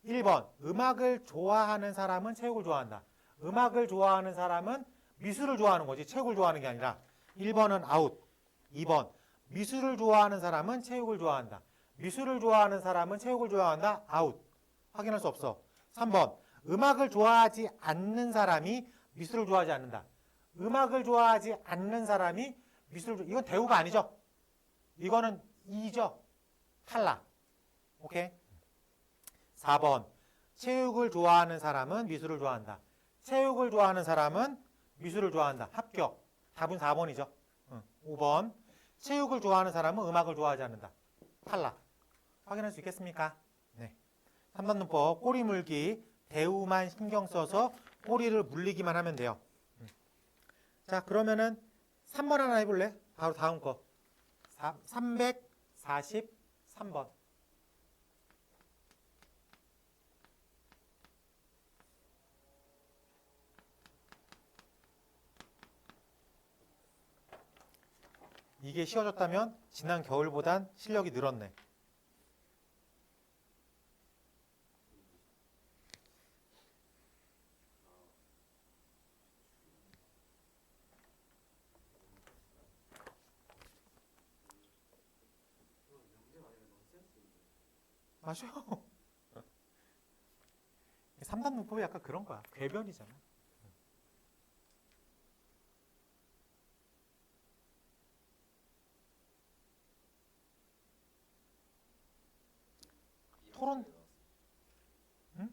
1번. 음악을 좋아하는 사람은 체육을 좋아한다. 음악을 좋아하는 사람은 미술을 좋아하는 거지. 체육을 좋아하는 게 아니라. 1번은 아웃. 2번. 미술을 좋아하는 사람은 체육을 좋아한다. 미술을 좋아하는 사람은 체육을 좋아한다. 아웃. 확인할 수 없어. 3번. 음악을 좋아하지 않는 사람이 미술을 좋아하지 않는다. 음악을 좋아하지 않는 사람이 미술을 이건 대우가 아니죠. 이거는 2죠. 탈락. 오케이? 4번. 체육을 좋아하는 사람은 미술을 좋아한다. 체육을 좋아하는 사람은 미술을 좋아한다. 합격. 답은 4번이죠. 5번. 체육을 좋아하는 사람은 음악을 좋아하지 않는다. 탈락. 확인할 수 있겠습니까? 네. 3번 문법 꼬리 물기 대우만 신경 써서 꼬리를 물리기만 하면 돼요. 자, 그러면은 3번 하나 해볼래? 바로 다음 거. 343번. 이게 쉬워졌다면 지난 겨울보단 실력이 늘었네. 맞아요. 3단 문법이 약간 그런 거야. 궤변이잖아. 토론. 응?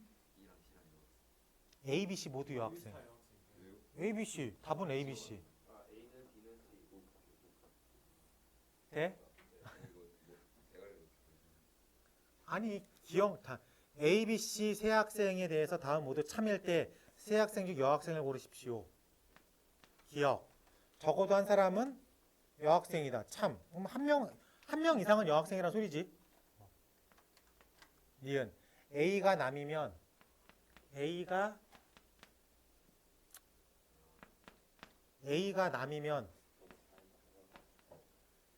A, B, C 모두 여학생. A, B, C. 답은 A, B, C. A는 B는 C고 돼? 아니, 기억 다 A, B, C 세 학생에 대해서 다음 모두 참일 때 세 학생 중 여학생을 고르십시오. 기억. 적어도 한 사람은 여학생이다. 참. 그럼 한 명 이상은 여학생이란 소리지. 니은. A가 남이면 A가 남이면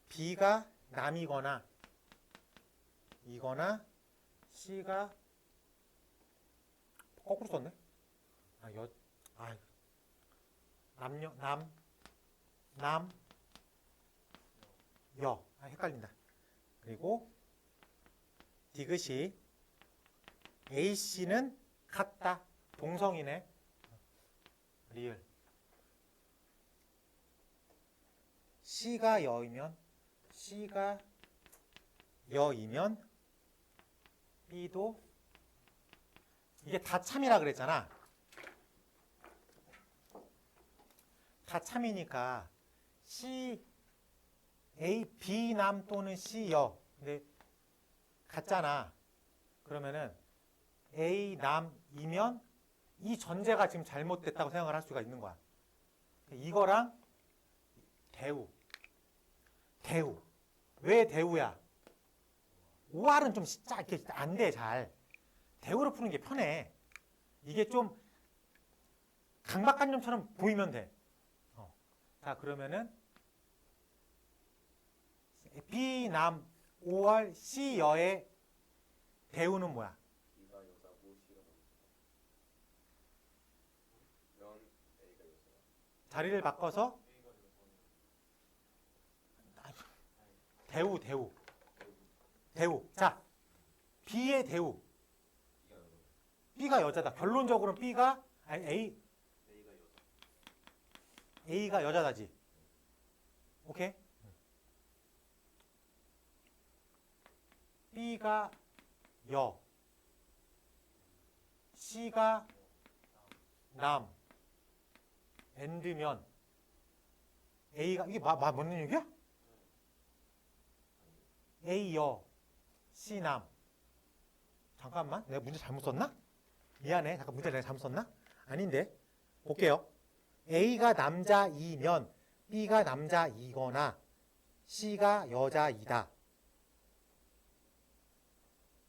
B가 남이거나 이거나 C가 거꾸로 썼네. 남녀 여. 헷갈린다. 그리고 디귿이 A씨는 같다. 동성이네. 리을. C가 여이면 B도 이게 다 참이라 그랬잖아. 다 참이니까 B 남 또는 C 여. 근데 같잖아. 그러면은 A 남이면 이 전제가 지금 잘못됐다고 생각을 할 수가 있는 거야. 이거랑 대우. 왜 대우야? OR은 좀 이렇게 안 돼, 잘. 대우로 푸는 게 편해. 이게 좀 강박관념처럼 보이면 돼. 자, 그러면은 B 남 5월 C 여의 대우는 뭐야? B가 여자고 C가 남자. 면 A가 여자야. 자리를 바꿔서 대우. 자, B의 대우. B가 여자다. 결론적으로는 A가 여자다지. 오케이? B가 여. C가 남. 엔드면 A가 이게 맞는 얘기야? A 여. C 남. 잠깐만. 내가 문제 잘못 썼나? 미안해. 잠깐 문제 내가 잘못 썼나? 아닌데. 볼게요. A가 남자이면 B가 남자이거나 C가 여자이다.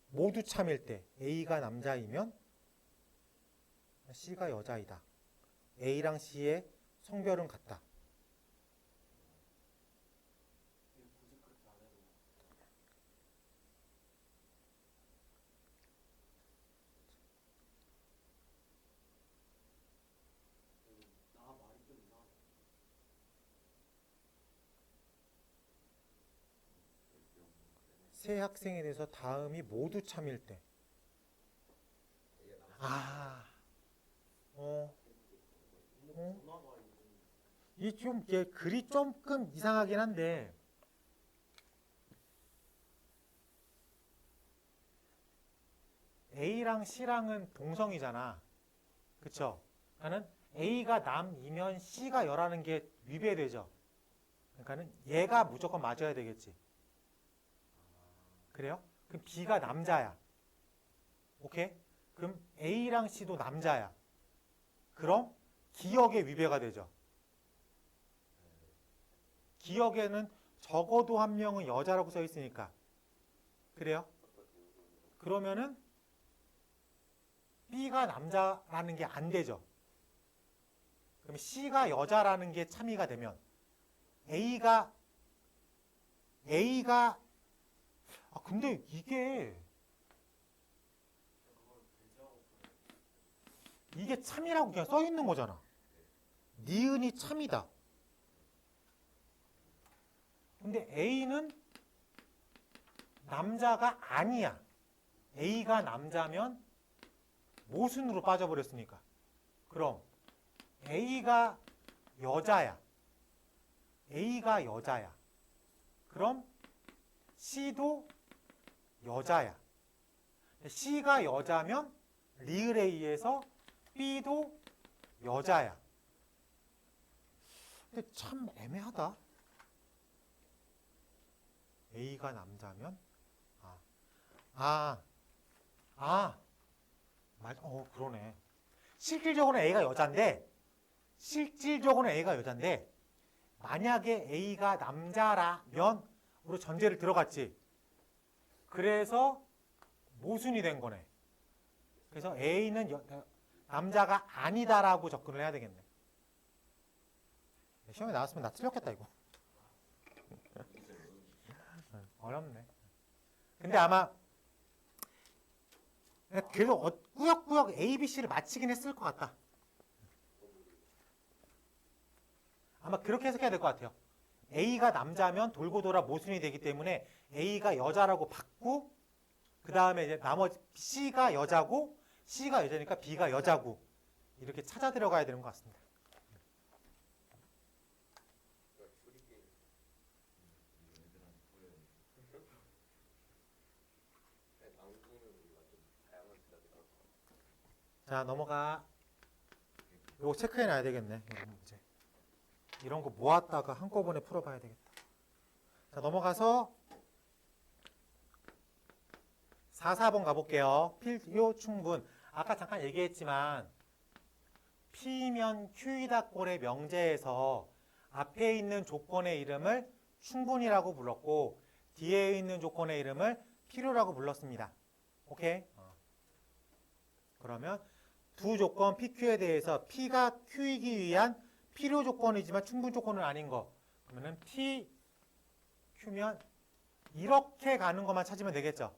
모두 참일 때 A가 남자이면 C가 여자이다. A랑 C의 성별은 같다. 굳이 그렇게 안 해도 나 말이 좀 이상하다. 세 학생에 대해서 다음이 모두 참일 때. 전화가 이게 글이 조금 이상하긴 한데 A랑 C랑은 동성이잖아. 그쵸? 그러니까는 A가 남이면 C가 여라는 게 위배되죠. 그러니까는 얘가 무조건 맞아야 되겠지. 그래요? 그럼 B가 남자야. 오케이? 그럼 A랑 C도 남자야. 그럼 기억의 위배가 되죠. 기억에는 적어도 한 명은 여자라고 써 있으니까. 그래요? 그러면은 B가 남자라는 게 안 되죠. 그럼 C가 여자라는 게 참이가 되면 A가 근데 이게 참이라고 그냥 써 있는 거잖아. 니은이 참이다. 근데 A는 남자가 아니야. A가 남자면 모순으로 빠져버렸으니까. 그럼 A가 여자야. 그럼 C도 여자야. C가 여자면 리을 A에서 B도 여자야. 근데 참 애매하다. A가 남자면 맞아. 그러네. 실질적으로는 A가 여잔데 만약에 A가 남자라면 으로 전제를 들어갔지. 그래서 모순이 된 거네. 그래서 A는 남자가 아니다라고 접근을 해야 되겠네. 시험에 나왔으면 나 틀렸겠다 이거. 어렵네. 근데 아마 계속 꾸역꾸역 A, B, C를 맞히긴 했을 것 같다. 아마 그렇게 해석해야 될 것 같아요. A가 남자면 돌고 돌아 모순이 되기 때문에 A가 여자라고 받고 그 다음에 이제 나머지 C가 여자고 C가 여자니까 B가 여자고 이렇게 찾아 들어가야 되는 것 같습니다. 그러니까 추리 게임. 네, 남궁은 우리가 좀 다양한 대답이 나올 것 같아. 자, 넘어가. 이거 체크해놔야 되겠네. 이런 문제. 이런 거 모았다가 한꺼번에 풀어봐야 되겠다. 자, 넘어가서 4, 4번 가볼게요. 필요 충분. 아까 잠깐 얘기했지만 P면 Q이다 꼴의 명제에서 앞에 있는 조건의 이름을 충분이라고 불렀고 뒤에 있는 조건의 이름을 필요라고 불렀습니다. 오케이? 그러면 두 조건 PQ에 대해서 P가 Q이기 위한 필요 조건이지만 충분 조건은 아닌 거. 그러면은 P, Q면 이렇게 가는 것만 찾으면 되겠죠.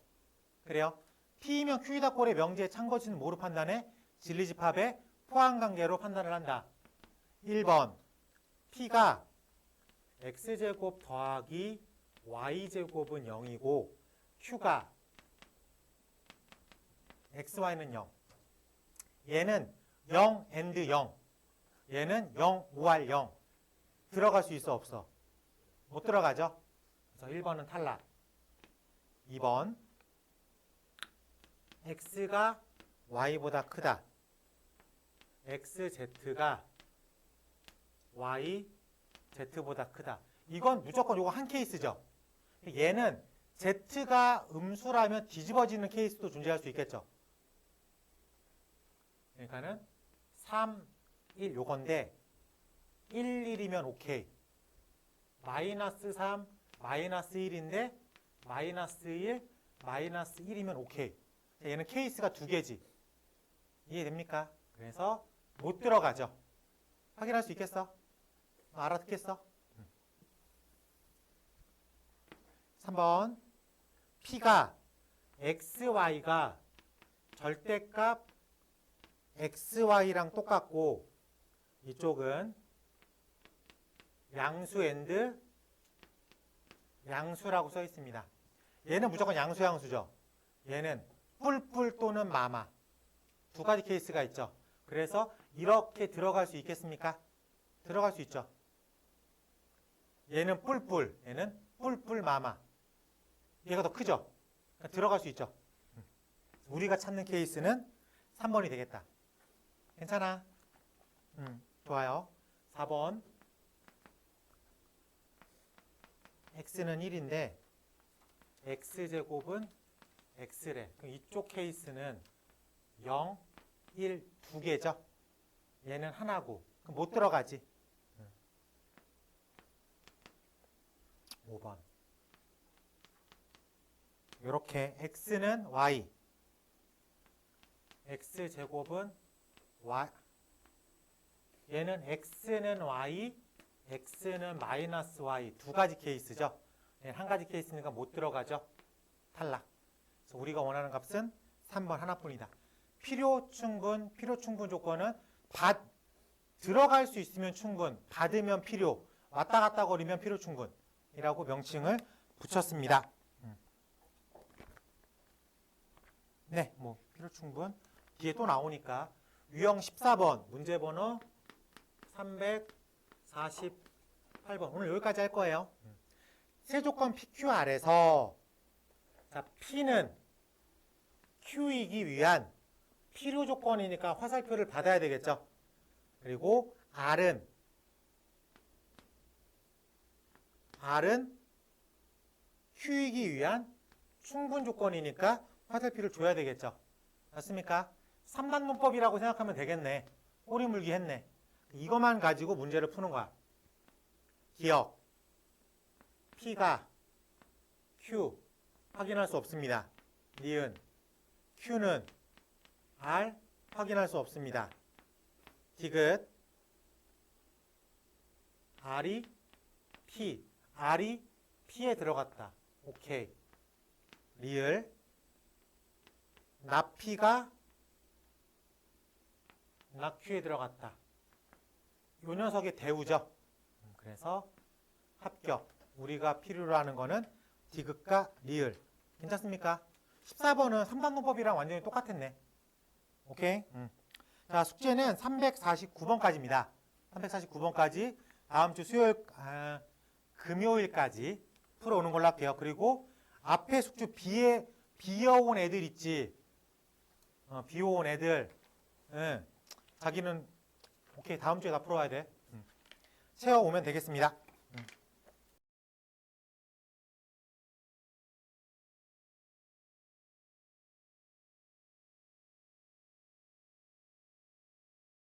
그래요? P면 Q이다 꼴의 명제에 찬 것은 뭐로 판단해? 진리집합의 포함관계로 판단을 한다. 1번 P가 X제곱 더하기 Y제곱은 0이고 Q가 XY는 0. 얘는 0 and 0. 얘는 0, 5R 0. 들어갈 수 있어 없어? 못 들어가죠? 그래서 1번은 탈락. 2번 X가 Y보다 크다. XZ가 YZ보다 크다. 이건 무조건 요거 한 케이스죠. 얘는 Z가 음수라면 뒤집어지는 케이스도 존재할 수 있겠죠. 그러니까는 3, 1 요건데 1, 1이면 오케이. 마이너스 3, 마이너스 1인데 마이너스 1, 마이너스 1이면 오케이. 얘는 케이스가 두 개지. 이해됩니까? 그래서 못 들어가죠. 확인할 수 있겠어? 알아듣겠어? 3번 P가 XY가 절대값 XY랑 똑같고 이쪽은 양수 앤드 양수라고 써 있습니다. 얘는 무조건 양수죠. 얘는 뿔뿔 또는 마마. 두 가지 케이스가 있죠. 그래서 이렇게 들어갈 수 있겠습니까? 들어갈 수 있죠. 얘는 뿔뿔, 얘는 뿔뿔 마마. 얘가 더 크죠? 그러니까 들어갈 수 있죠. 우리가 찾는 케이스는 3번이 되겠다. 괜찮아? 좋아요. 4번 x는 1인데 x제곱은 x래. 그럼 이쪽 케이스는 0, 1, 두 개죠. 얘는 하나고. 그럼 못 들어가지. 5번 이렇게 x는 y x제곱은 y 얘는 x는 y x는 마이너스 y 두 가지 케이스죠. 얘는 한 가지 케이스니까 못 들어가죠. 탈락. 그래서 우리가 원하는 값은 3번 하나뿐이다. 필요 충분 조건은 들어갈 수 있으면 충분, 받으면 필요, 왔다 갔다 거리면 필요 충분이라고 명칭을 붙였습니다. 네, 뭐 필요 충분 뒤에 또 나오니까 유형 14번 문제번호 348번 오늘 여기까지 할 거예요. 세 조건 PQR에서 자, P는 Q이기 위한 필요 조건이니까 화살표를 받아야 되겠죠. 그리고 R은 Q이기 위한 충분 조건이니까 화살표를 줘야 되겠죠. 맞습니까? 3단 문법이라고 생각하면 되겠네. 꼬리 물기 했네. 이것만 가지고 문제를 푸는 거야. 기억. P가 Q 확인할 수 없습니다. 니은 Q는 R 확인할 수 없습니다. 디귿 R이 P R이 P에 들어갔다. 오케이. 리을 나P가 나Q에 들어갔다. 요 녀석의 대우죠. 그래서 합격. 우리가 필요로 하는 거는 디귿과 리을. 괜찮습니까? 14번은 3단원법이랑 완전히 똑같았네. 오케이? 자, 숙제는 349번까지입니다. 349번까지 다음 주 수요일, 금요일까지 풀어오는 걸로 할게요. 그리고 앞에 숙주 비어온 애들 있지. 비어온 애들. 자기는 오케이, 다음 주에 다 풀어와야 돼. 채워오면 되겠습니다.